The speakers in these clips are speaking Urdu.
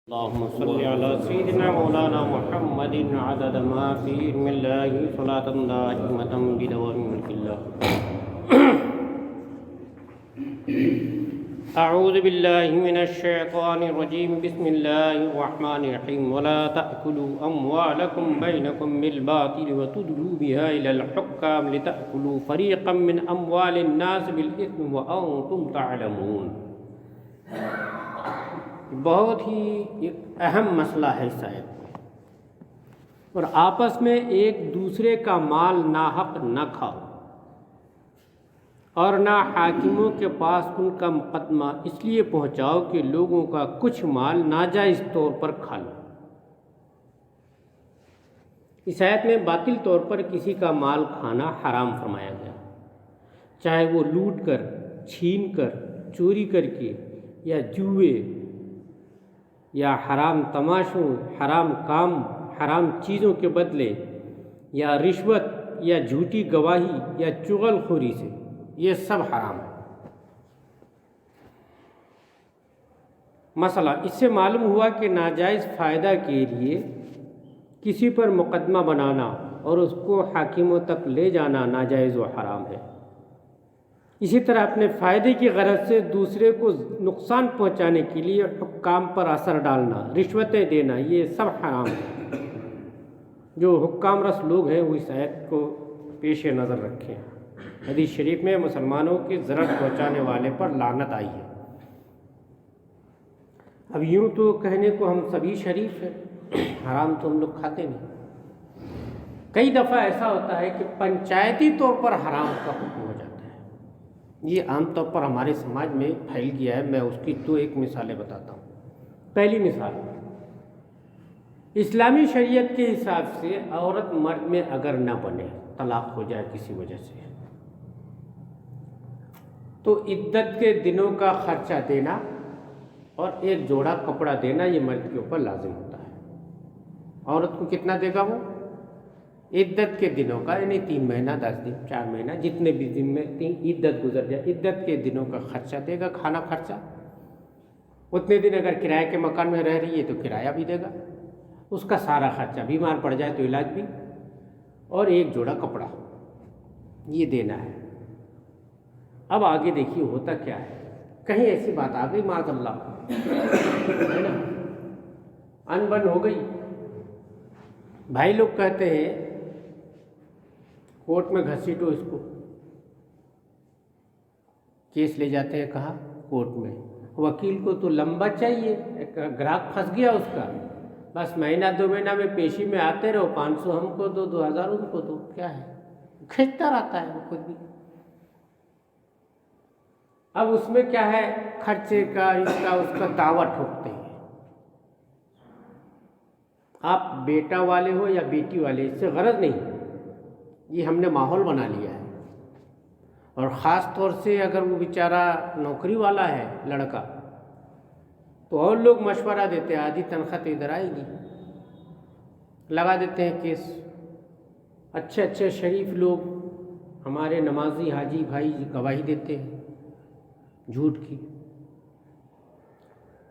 اللهم صل على سيدنا مولانا محمد عدد ما في علم الله صلاة دائمة بدوام ملك الله. أعوذ بالله من الشيطان الرجيم. بسم الله الرحمن الرحيم. ولا تأكلوا أموالكم بينكم بالباطل وتدلوا بها إلى الحكام لتأكلوا فريقا من أموال الناس بالإثم وأنتم تعلمون. بہت ہی ایک اہم مسئلہ ہے اس آیت میں، اور آپس میں ایک دوسرے کا مال ناحق نہ کھاؤ اور نہ حاکموں کے پاس ان کا مقدمہ اس لیے پہنچاؤ کہ لوگوں کا کچھ مال ناجائز طور پر کھا لو۔ اس آیت میں باطل طور پر کسی کا مال کھانا حرام فرمایا گیا، چاہے وہ لوٹ کر، چھین کر، چوری کر کے، یا جوئے یا حرام تماشوں، حرام کام، حرام چیزوں کے بدلے، یا رشوت یا جھوٹی گواہی یا چغل خوری سے، یہ سب حرام ہے۔ مسئلہ اس سے معلوم ہوا کہ ناجائز فائدہ کے لیے کسی پر مقدمہ بنانا اور اس کو حاکموں تک لے جانا ناجائز و حرام ہے۔ اسی طرح اپنے فائدے کی غرض سے دوسرے کو نقصان پہنچانے کے لیے حکام پر اثر ڈالنا، رشوتیں دینا، یہ سب حرام ہے۔ جو حکام رس لوگ ہیں وہ اس آیت کو پیش نظر رکھیں۔ حدیث شریف میں مسلمانوں کی ضرر پہنچانے والے پر لعنت آئی ہے۔ اب یوں تو کہنے کو ہم سبھی شریف ہیں، حرام تو ہم لوگ کھاتے نہیں۔ کئی دفعہ ایسا ہوتا ہے کہ پنچایتی طور پر حرام کا حکم ہو جاتا ہے۔ یہ عام طور پر ہمارے سماج میں پھیل گیا ہے۔ میں اس کی تو ایک مثالیں بتاتا ہوں۔ پہلی مثال، اسلامی شریعت کے حساب سے عورت مرد میں اگر نہ بنے، طلاق ہو جائے کسی وجہ سے، تو عدت کے دنوں کا خرچہ دینا اور ایک جوڑا کپڑا دینا یہ مرد کے اوپر لازم ہوتا ہے۔ عورت کو کتنا دے گا وہ؟ عدت کے دنوں کا، یعنی 3 مہینہ 10 دن 4 مہینہ جتنے بھی دن میں عدت گزر جائے، عدت کے دنوں کا خرچہ دے گا، کھانا خرچہ۔ اتنے دن اگر کرائے کے مکان میں رہ رہی ہے تو کرایہ بھی دے گا، اس کا سارا خرچہ، بیمار پڑ جائے تو علاج بھی، اور ایک جوڑا کپڑا یہ دینا ہے۔ اب آگے دیکھیے ہوتا کیا ہے، کہیں ایسی بات آ گئی معاذ اللہ، ہے نا، انبن ہو گئی، بھائی لوگ کہتے ہیں کورٹ میں گھسیٹو اس کو، کیس لے جاتے ہیں کہاں؟ کورٹ میں۔ وکیل کو تو لمبا چاہیے، گراہک پھنس گیا اس کا، بس مہینہ 2 مہینہ میں پیشی میں آتے رہو، 500 ہم کو دو، 2000 ان کو دو، کیا ہے، کھینچتا رہتا ہے وہ خود بھی۔ اب اس میں کیا ہے، خرچے کا، اس کا اس کا دعویٰ ٹھوکتے ہیں۔ آپ بیٹا والے ہو یا بیٹی والے، اس سے غرض نہیں، یہ ہم نے ماحول بنا لیا ہے۔ اور خاص طور سے اگر وہ بیچارہ نوکری والا ہے لڑکا، تو اور لوگ مشورہ دیتے ہیں، آدھی تنخواہ تو ادھر آئے گی، لگا دیتے ہیں کیس۔ اچھے اچھے شریف لوگ ہمارے نمازی حاجی بھائی گواہی دیتے ہیں جھوٹ کی،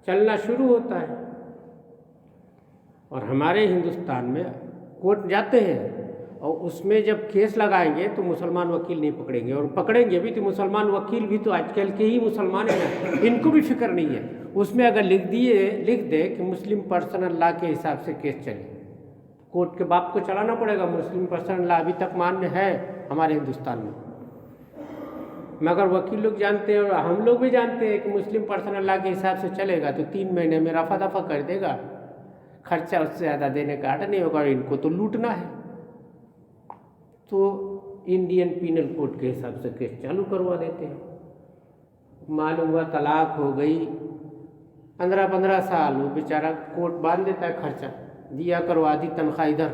چلنا شروع ہوتا ہے۔ اور ہمارے ہندوستان میں کورٹ جاتے ہیں، اور اس میں جب کیس لگائیں گے تو مسلمان وکیل نہیں پکڑیں گے، اور پکڑیں گے بھی تو مسلمان وکیل بھی تو آج کل کے ہی مسلمان ہیں، ان کو بھی فکر نہیں ہے۔ اس میں اگر لکھ دے کہ مسلم پرسنل لا کے حساب سے کیس چلے، کورٹ کے باپ کو چلانا پڑے گا۔ مسلم پرسنل لا ابھی تک مان میں ہے ہمارے ہندوستان میں، مگر وکیل لوگ جانتے ہیں اور ہم لوگ بھی جانتے ہیں کہ مسلم پرسنل لا کے حساب سے چلے گا تو 3 مہینے میں رفع دفع کر دے گا، خرچہ اس سے زیادہ دینے کا آڈر نہیں ہوگا، اور ان کو تو لوٹنا ہے۔ تو انڈین پینل کوڈ کے حساب سے کیس چالو کروا دیتے ہیں۔ معلوم ہوا طلاق ہو گئی، 15 سال وہ بیچارہ کورٹ باندھ دیتا ہے، خرچہ دیا کرو، آدھی تنخواہ ادھر۔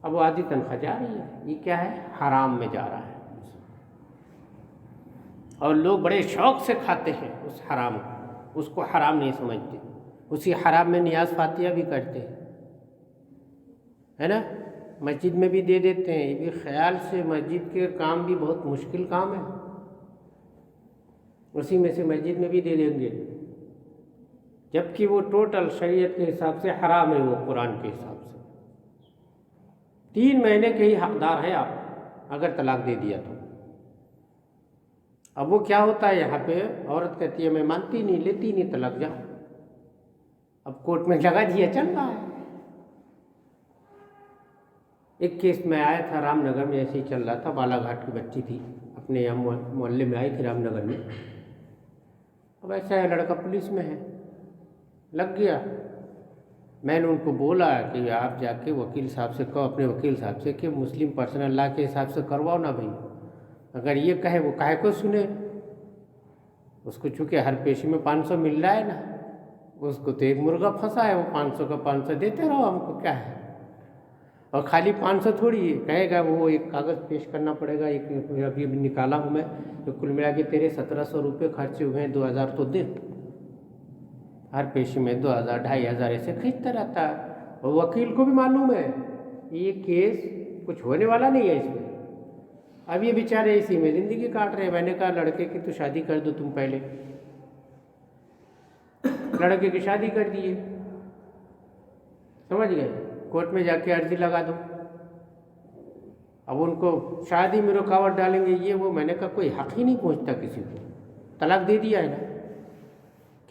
اب وہ آدھی تنخواہ جا رہی ہے، یہ کیا ہے، حرام میں جا رہا ہے، اور لوگ بڑے شوق سے کھاتے ہیں اس حرام کو، اس کو حرام نہیں سمجھتے، اسی حرام میں نیاز فاتحہ بھی کرتے ہیں، ہے نا، مسجد میں بھی دے دیتے ہیں۔ یہ بھی خیال سے مسجد کے کام بھی بہت مشکل کام ہے، اسی میں سے مسجد میں بھی دے دیں گے، جبکہ وہ ٹوٹل شریعت کے حساب سے حرام ہے، وہ قرآن کے حساب سے 3 مہینے کے ہی حقدار ہیں آپ اگر طلاق دے دیا تو۔ اب وہ کیا ہوتا ہے یہاں پہ، عورت کہتی ہے میں مانتی نہیں، لیتی نہیں طلاق، جا اب کورٹ میں لگا دیا، چل رہا ہے۔ ایک کیس میں آیا تھا رام نگر میں، ایسے ہی چل رہا تھا، بالا گھاٹ کی بچی تھی، اپنے یہاں محلے میں آئی تھی رام نگر میں۔ اب ایسا ہے لڑکا پولیس میں ہے، لگ گیا۔ میں نے ان کو بولا کہ آپ جا کے وکیل صاحب سے کہو، اپنے وکیل صاحب سے کہ مسلم پرسنل لا کے حساب سے کرواؤ نا بھائی، اگر یہ کہے وہ کہے کو سنے، اس کو چونکہ ہر پیشے میں 500 مل رہا ہے نا، اس کو تو ایک مرغا پھنسا ہے، وہ 500 کا 500 دیتے رہو، ہم کو کیا ہے۔ اور خالی 500 تھوڑی ہے، کہے گا وہ ایک کاغذ پیش کرنا پڑے گا، ایک ابھی نکالا ہوں میں، تو کل ملا کے تیرے 1700 روپے خرچے ہوئے ہیں، 2000 تو دے۔ ہر پیشے میں 2000 2500 ایسے کھینچتا رہتا ہے، اور وکیل کو بھی معلوم ہے یہ کیس کچھ ہونے والا نہیں ہے اس میں۔ اب یہ بیچارے اسی میں زندگی کاٹ رہے ہیں۔ میں نے کہا لڑکے کی تو شادی کر دو تم پہلے، لڑکے کی شادی کر دیے، سمجھ گئے، کورٹ میں جا کے عرضی لگا دو۔ اب ان کو شادی میں رکاوٹ ڈالیں گے یہ وہ، میں نے کہا کوئی حق ہی نہیں پہنچتا کسی کو، طلاق دے دیا ہے نا،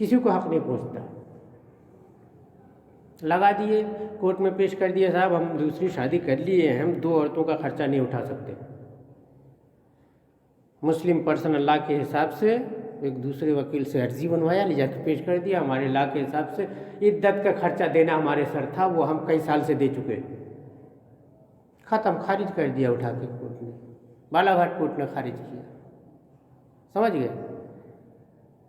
کسی کو حق نہیں پہنچتا۔ لگا دیے، کورٹ میں پیش کر دیا، صاحب ہم دوسری شادی کر لیے ہیں، ہم 2 عورتوں کا خرچہ نہیں اٹھا سکتے۔ مسلم پرسنل لا کے حساب سے ایک دوسرے وکیل سے عرضی بنوایا، لے جا کے پیش کر دیا، ہمارے لا کے حساب سے عدت کا خرچہ دینا ہمارے سر تھا، وہ ہم کئی سال سے دے چکے، ختم، خارج کر دیا اٹھا کے کورٹ نے، بالا گھاٹ کورٹ نے خارج کیا، سمجھ گئے۔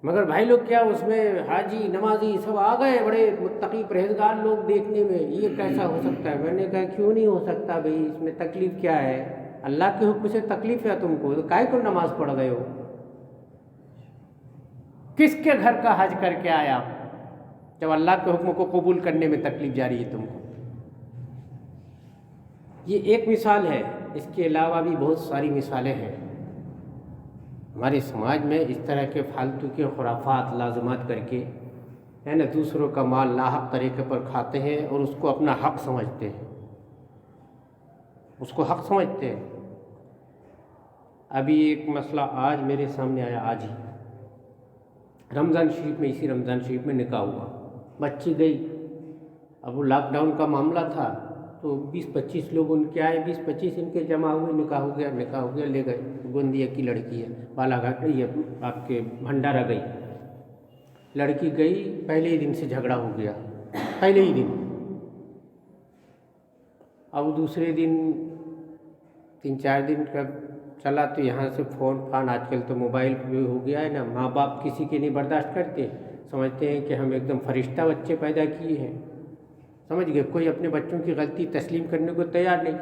مگر بھائی لوگ کیا اس میں حاجی نمازی سب آ گئے، بڑے متقی پرہیزگار لوگ دیکھنے میں، یہ کیسا ہو سکتا ہے؟ میں نے کہا کیوں نہیں ہو سکتا بھائی، اس میں تکلیف کیا ہے؟ اللہ کے حکم سے تکلیف ہے تم کو، تو کائے کو نماز پڑھ گئے ہو؟ کس کے گھر کا حج کر کے آیا جب اللہ کے حکم کو قبول کرنے میں تکلیف جاری ہے تم کو؟ یہ ایک مثال ہے، اس کے علاوہ بھی بہت ساری مثالیں ہیں۔ ہمارے سماج میں اس طرح کے فالتو کے خرافات لازمات کر کے ہے نا، دوسروں کا مال ناحق طریقے پر کھاتے ہیں اور اس کو اپنا حق سمجھتے ہیں، اس کو حق سمجھتے ہیں۔ ابھی ایک مسئلہ آج میرے سامنے آیا، آج ہی رمضان شریف میں، اسی رمضان شریف میں نکاح ہوا، بچی گئی، اب وہ لاک ڈاؤن کا معاملہ تھا تو 20-25 لوگ ان کے آئے، 20-25 ان کے جمع ہوئے، نکاح ہو گیا، لے گئے، گوندیا کی لڑکی ہے، بالا گھاٹ یہ آپ کے بھنڈارا گئی، لڑکی گئی، پہلے ہی دن سے جھگڑا ہو گیا، پہلے ہی دن۔ اب دوسرے دن 3-4 دن کا چلا تو یہاں سے فون آج کل تو موبائل پہ ہو گیا ہے نا، ماں باپ کسی کے نہیں برداشت کرتے، سمجھتے ہیں کہ ہم ایک دم فرشتہ بچے پیدا کیے ہیں، سمجھ گئے، کوئی اپنے بچوں کی غلطی تسلیم کرنے کو تیار نہیں۔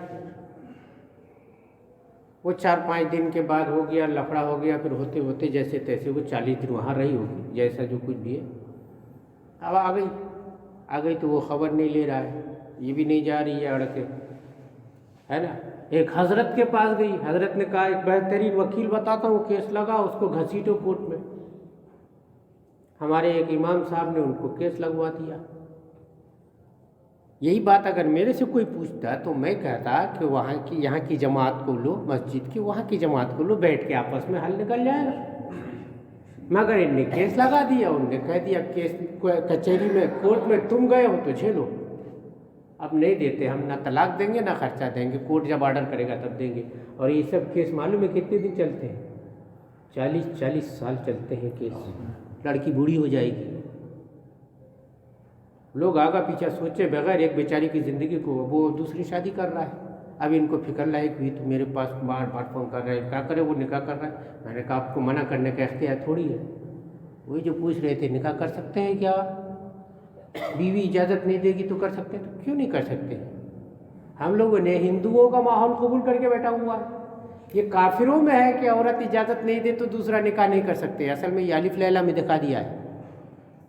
وہ 4-5 دن کے بعد ہو گیا، لفڑا ہو گیا، پھر ہوتے ہوتے جیسے تیسے وہ 40 دن وہاں رہی ہوگی، جیسا جو کچھ بھی ہے۔ اب آ گئی تو وہ خبر نہیں لے رہا ہے، یہ بھی نہیں جا رہی ہے اڑ کے، ہے نا۔ ایک حضرت کے پاس گئی، حضرت نے کہا ایک بہترین وکیل بتاتا ہوں، کیس لگا، اس کو گھسیٹو کورٹ میں۔ ہمارے ایک امام صاحب نے ان کو کیس لگوا دیا۔ یہی بات اگر میرے سے کوئی پوچھتا تو میں کہتا کہ یہاں کی جماعت کو لو، مسجد کی وہاں کی جماعت کو لو، بیٹھ کے آپس میں حل نکل جائے گا۔ مگر ان نے کیس لگا دیا، ان نے کہہ دیا کیس کچہری میں، کورٹ میں تم گئے ہو تو جھیلو، اب نہیں دیتے ہم، نہ طلاق دیں گے نہ خرچہ دیں گے، کورٹ جب آرڈر کرے گا تب دیں گے۔ اور یہ سب کیس معلوم ہے کتنے دن چلتے ہیں؟ 40 سال چلتے ہیں کیس، لڑکی بوڑھی ہو جائے گی، لوگ آگا پیچھا سوچے بغیر ایک بیچاری کی زندگی کو وہ دوسری شادی کر رہا ہے۔ اب ان کو فکر لاحق ہوئی تو میرے پاس بار بار فون کر رہے ہیں، کیا کرے، وہ نکاح کر رہا ہے۔ میں نے کہا آپ کو منع کرنے کا اختیار تھوڑی ہے، وہی جو پوچھ رہے تھے نکاح کر سکتے ہیں کیا؟ بیوی اجازت نہیں دے گی تو کر سکتے ہیں، تو کیوں نہیں کر سکتے؟ ہم لوگوں نے ہندوؤں کا ماحول قبول کر کے بیٹھا ہوا ہے، یہ کافروں میں ہے کہ عورت اجازت نہیں دے تو دوسرا نکاح نہیں کر سکتے۔ اصل میں یہ الف لیلا میں دکھا دیا ہے۔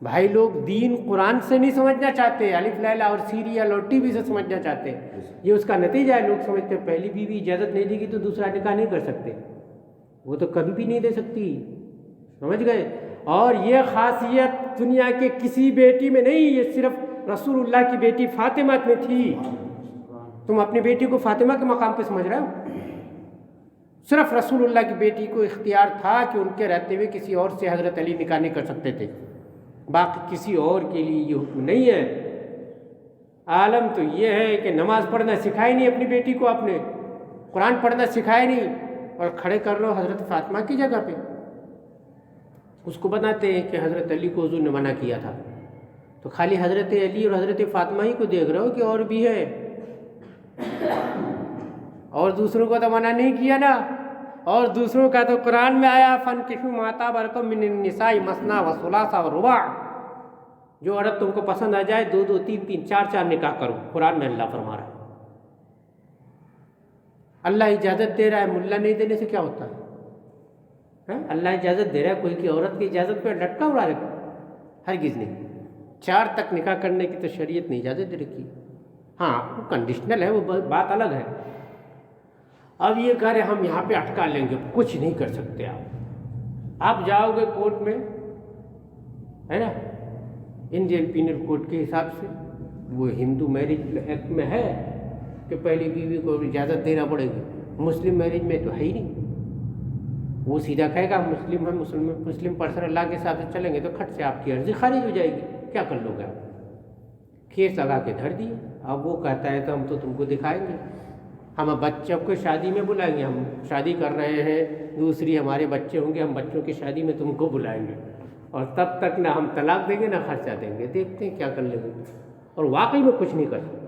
بھائی لوگ دین قرآن سے نہیں سمجھنا چاہتے، الف لیلا اور سیریل اور ٹی وی سے سمجھنا چاہتے ہیں، یہ اس کا نتیجہ ہے۔ لوگ سمجھتے ہیں پہلی بیوی اجازت نہیں دے گی تو دوسرا نکاح نہیں کر سکتے، وہ تو کبھی بھی نہیں دے سکتی، سمجھ گئے۔ اور یہ خاصیت دنیا کے کسی بیٹی میں نہیں، یہ صرف رسول اللہ کی بیٹی فاطمہ میں تھی۔ تم اپنی بیٹی کو فاطمہ کے مقام پہ سمجھ رہے ہو؟ صرف رسول اللہ کی بیٹی کو اختیار تھا کہ ان کے رہتے ہوئے کسی اور سے حضرت علی نکاح نہیں کر سکتے تھے، باقی کسی اور کے لیے یہ حکم نہیں ہے۔ عالم تو یہ ہے کہ نماز پڑھنا سکھائی نہیں اپنی بیٹی کو، آپ نے قرآن پڑھنا سکھایا نہیں، اور کھڑے کر لو حضرت فاطمہ کی جگہ پہ۔ اس کو بتاتے ہیں کہ حضرت علی کو حضور نے منع کیا تھا، تو خالی حضرت علی اور حضرت فاطمہ ہی کو دیکھ رہے ہو کہ اور بھی ہے؟ اور دوسروں کو تو منع نہیں کیا نا، اور دوسروں کا تو قرآن میں آیا فَانْكِحُوا مَا طَابَ لَكُم مِّنَ النِّسَاءِ مَثْنَىٰ وَثُلَاثَ وَرُبَاع، جو عورت تم کو پسند آ جائے 2 2 3 3 4 4 نکاح کرو، قرآن میں اللہ فرما رہا ہے۔ اللہ اجازت دے رہا ہے، ملا نہیں دینے سے کیا ہوتا ہے؟ اللہ اجازت دے رہا ہے، کوئی کی عورت کی اجازت پہ لٹکا اڑا رکھا؟ ہرگز نہیں۔ 4 تک نکاح کرنے کی تو شریعت نے اجازت دے رکھی، ہاں وہ کنڈیشنل ہے، وہ بات الگ ہے۔ اب یہ کہہ رہے ہم یہاں پہ اٹکا لیں گے، کچھ نہیں کر سکتے آپ جاؤ گے کورٹ میں، ہے نا، انڈین پینل کوڈ کے حساب سے وہ ہندو میرج ایکٹ میں ہے کہ پہلی بیوی کو اجازت دینا پڑے گی، مسلم میرج میں تو ہے ہی نہیں۔ وہ سیدھا کہے گا مسلم ہے، مسلم پرسن اللہ کے حساب سے چلیں گے تو کھٹ سے آپ کی عرضی خارج ہو جائے گی، کیا کر لو گے آپ؟ کیس لگا کے دھر دیے۔ اب وہ کہتا ہے تو ہم تو تم کو دکھائیں گے، ہم بچوں کو شادی میں بلائیں گے، ہم شادی کر رہے ہیں، دوسری ہمارے بچے ہوں گے، ہم بچوں کی شادی میں تم کو بلائیں گے، اور تب تک نہ ہم طلاق دیں گے نہ خرچہ دیں گے، دیکھتے ہیں کیا کر لیں گے۔ اور واقعی میں کچھ نہیں کر سکتا۔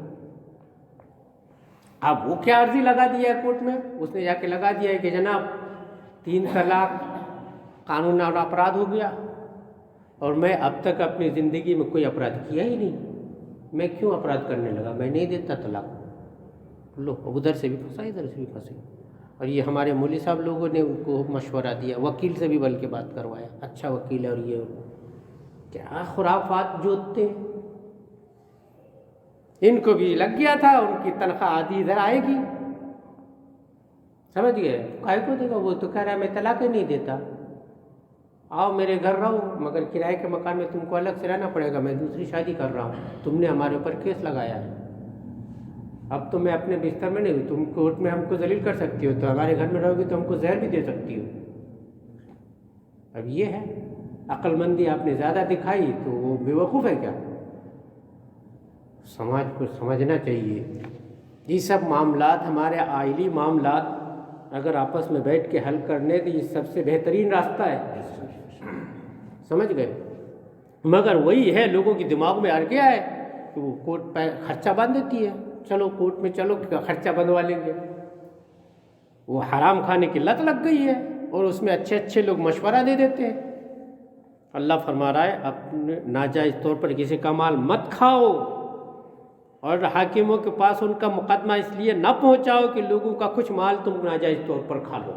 اب وہ کیا عرضی لگا دیا ہے کورٹ میں، اس نے جا کے لگا دیا ہے کہ جناب 3 طلاق قانون اور اپرادھ ہو گیا، اور میں اب تک اپنی زندگی میں کوئی اپرادھ کیا ہی نہیں، میں کیوں اپرادھ کرنے لگا، میں نہیں دیتا طلاق۔ لو ادھر سے بھی پھنسا ادھر سے بھی پھنسے، اور یہ ہمارے مولوی صاحب لوگوں نے ان کو مشورہ دیا، وکیل سے بھی بلکہ بات کروایا، اچھا وکیل ہے، اور یہ کیا خرافات جوتتے ہیں۔ ان کو بھی لگ گیا تھا ان کی تنخواہ آدھی ادھر آئے گی، سمجھ گئے؟ کائے کو دے گا، وہ تو کہہ رہا ہے میں طلاق ہی نہیں دیتا، آؤ میرے گھر رہو، مگر کرائے کے مکان میں تم کو الگ سے رہنا پڑے گا، میں دوسری شادی کر رہا ہوں، تم نے ہمارے اوپر کیس لگایا ہے، اب تو میں اپنے بستر میں نہیں ہوں، تم کورٹ میں ہم کو ذلیل کر سکتی ہو، تو ہمارے گھر میں رہو گی تو ہم کو زہر بھی دے سکتی ہو۔ اب یہ ہے عقل مندی آپ نے زیادہ دکھائی تو وہ بیوقوف ہے کیا؟ سماج کو سمجھنا چاہیے، یہ سب معاملات ہمارے آئلی معاملات اگر آپس میں بیٹھ کے حل کرنے تو یہ سب سے بہترین راستہ ہے، سمجھ گئے؟ مگر وہی ہے لوگوں کے دماغ میں آ گیا ہے کہ وہ کورٹ پہ خرچہ باندھ دیتی ہے، چلو کورٹ میں چلو خرچہ بندوا لیں گے، وہ حرام کھانے کی لت لگ گئی ہے، اور اس میں اچھے اچھے لوگ مشورہ دے دیتے ہیں۔ اللہ فرما رہا ہے اپنے ناجائز طور پر کسی کا مال مت کھاؤ، اور حاکموں کے پاس ان کا مقدمہ اس لیے نہ پہنچاؤ کہ لوگوں کا کچھ مال تم ناجائز طور پر کھا لو،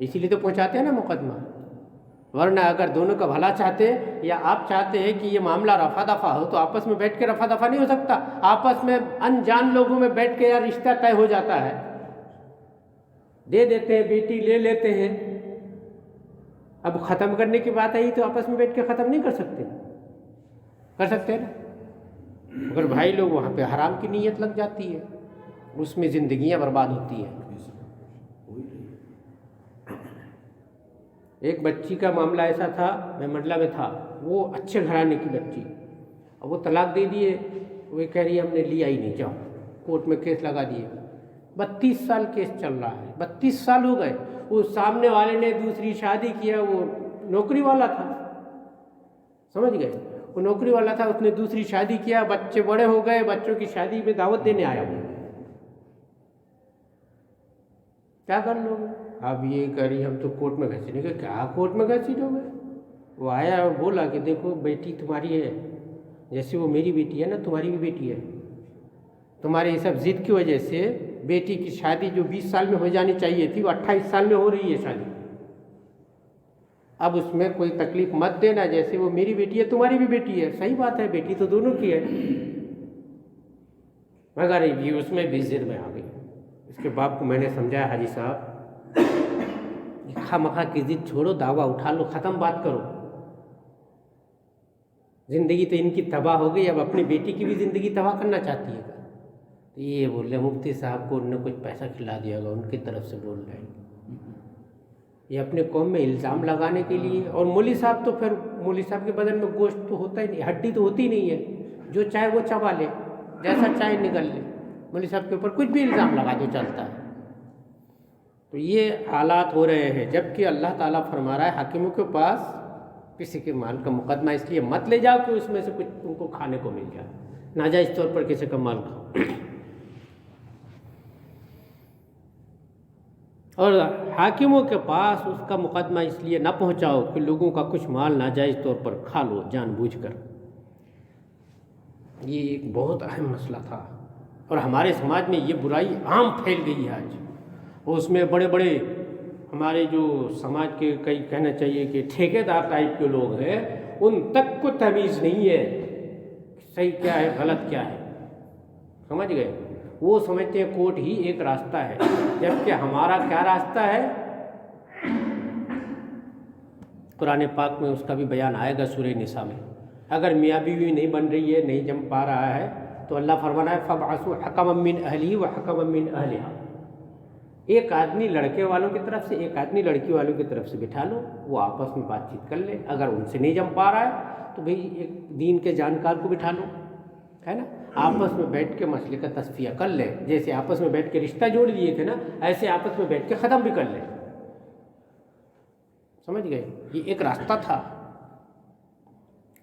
اسی لیے تو پہنچاتے ہیں نا مقدمہ، ورنہ اگر دونوں کا بھلا چاہتے یا آپ چاہتے ہیں کہ یہ معاملہ رفع دفع ہو تو آپس میں بیٹھ کے رفع دفع نہیں ہو سکتا، آپس میں انجان لوگوں میں بیٹھ کے یار رشتہ طے ہو جاتا ہے، دے دیتے ہیں، بیٹی لے لیتے ہیں، اب ختم کرنے کی بات آئی تو آپس میں بیٹھ کے ختم نہیں کر سکتے، کر سکتے ہیں نا؟ اگر بھائی لوگ وہاں پہ حرام کی نیت لگ جاتی ہے، اس میں زندگیاں برباد ہوتی ہیں۔ ایک بچی کا معاملہ ایسا تھا، میں منڈلا میں تھا، وہ اچھے گھرانے کی بچی، اب وہ طلاق دے دیے، وہ کہہ رہی ہے ہم نے لیا ہی نہیں، جاؤ کورٹ میں کیس لگا دیے، 32 سال کیس چل رہا ہے، 32 سال ہو گئے، وہ سامنے والے نے دوسری شادی کیا، وہ نوکری والا تھا، سمجھ گئے؟ وہ نوکری والا تھا، اس نے دوسری شادی کیا، بچے بڑے ہو گئے، بچوں کی شادی میں دعوت دینے آیا وہ، کیا کر لو گے؟ اب یہ کری ہم تو کورٹ میں گھسیٹیں گے، کیا کورٹ میں گھسیٹو گے؟ وہ آیا اور بولا کہ دیکھو بیٹی تمہاری ہے، جیسے وہ میری بیٹی ہے نا، تمہاری بھی بیٹی ہے، تمہارے یہ سب ضد کی وجہ سے بیٹی کی شادی جو 20 سال میں ہو جانی چاہیے تھی وہ 28 سال میں ہو رہی ہے شادی، اب اس میں کوئی تکلیف مت دینا، جیسے وہ میری بیٹی ہے تمہاری بھی بیٹی ہے، صحیح بات ہے، بیٹی تو دونوں کی ہے، مگر یہ اس میں بھی ضد میں آ گئی۔ اس کے باپ کو میں نے سمجھایا حاجی صاحب خواہ مخواہ کی ضد چھوڑو، دعویٰ اٹھا لو، ختم بات کرو، زندگی تو ان کی تباہ ہو گئی، اب اپنی بیٹی کی بھی زندگی تباہ کرنا چاہتی ہے۔ تو یہ بول رہے مفتی صاحب کو انہوں نے کچھ پیسہ کھلا دیا ہوگا، ان کی طرف سے بول رہے ہیں یہ اپنے قوم میں الزام لگانے کے لیے۔ اور مولوی صاحب تو پھر مولوی صاحب کے بدن میں گوشت تو ہوتا ہی نہیں، ہڈی تو ہوتی نہیں ہے، جو چاہے وہ چبا لے، جیسا چاہے نگل لے، مولوی صاحب کے اوپر کچھ بھی الزام لگا دو چلتا ہے۔ تو یہ حالات ہو رہے ہیں، جبکہ اللہ تعالیٰ فرما رہا ہے حاکموں کے پاس کسی کے مال کا مقدمہ اس لیے مت لے جاؤ کہ اس میں سے کچھ تم کو کھانے کو مل جائے، ناجائز طور پر کسی کا مال کھاؤ۔ اور حاکموں کے پاس اس کا مقدمہ اس لیے نہ پہنچاؤ کہ لوگوں کا کچھ مال ناجائز طور پر کھا لو جان بوجھ کر۔ یہ ایک بہت اہم مسئلہ تھا، اور ہمارے سماج میں یہ برائی عام پھیل گئی ہے آج، اور اس میں بڑے بڑے ہمارے جو سماج کے کئی کہنا چاہیے کہ ٹھیکیدار ٹائپ کے لوگ ہیں، ان تک کو تمیز نہیں ہے صحیح کیا ہے غلط کیا ہے، سمجھ گئے؟ وہ سمجھتے ہیں کوٹ ہی ایک راستہ ہے، جبکہ ہمارا کیا راستہ ہے؟ قرآن پاک میں اس کا بھی بیان آئے گا سورہ نساء میں۔ اگر میاں بیوی نہیں بن رہی ہے، نہیں جم پا رہا ہے، تو اللہ فرمانا ہے فَبْعَثُوا حَكَمًا مِّنْ أَهْلِهِ وَحَكَمًا مِّنْ أَهْلِهَا، ایک آدمی لڑکے والوں کی طرف سے، ایک آدمی لڑکی والوں کی طرف سے بٹھا لو، وہ آپس میں بات چیت کر لے۔ اگر ان سے نہیں جم پا رہا ہے تو بھئی ایک دین کے جانکار کو بٹھا لو، ہے نا، آپس میں بیٹھ کے مسئلے کا تصفیہ کر لیں، جیسے آپس میں بیٹھ کے رشتہ جوڑ لیے تھے نا، ایسے آپس میں بیٹھ کے ختم بھی کر لیں، سمجھ گئے؟ یہ ایک راستہ تھا،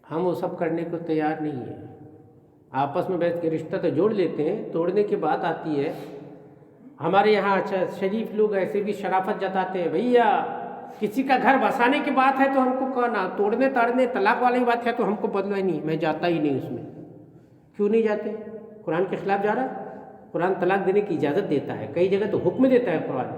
ہم وہ سب کرنے کو تیار نہیں ہیں۔ آپس میں بیٹھ کے رشتہ تو جوڑ لیتے ہیں، توڑنے کی بات آتی ہے۔ ہمارے یہاں اچھا شریف لوگ ایسے بھی شرافت جتاتے ہیں، بھیا کسی کا گھر بسانے کی بات ہے تو ہم کو کہنا، توڑنے تاڑنے طلاق والی بات ہے تو ہم کو بدلو ہی نہیں، میں جاتا ہی نہیں اس میں۔ کیوں نہیں جاتے؟ قرآن کے خلاف جا رہا ہے؟ قرآن طلاق دینے کی اجازت دیتا ہے، کئی جگہ تو حکم دیتا ہے قرآن۔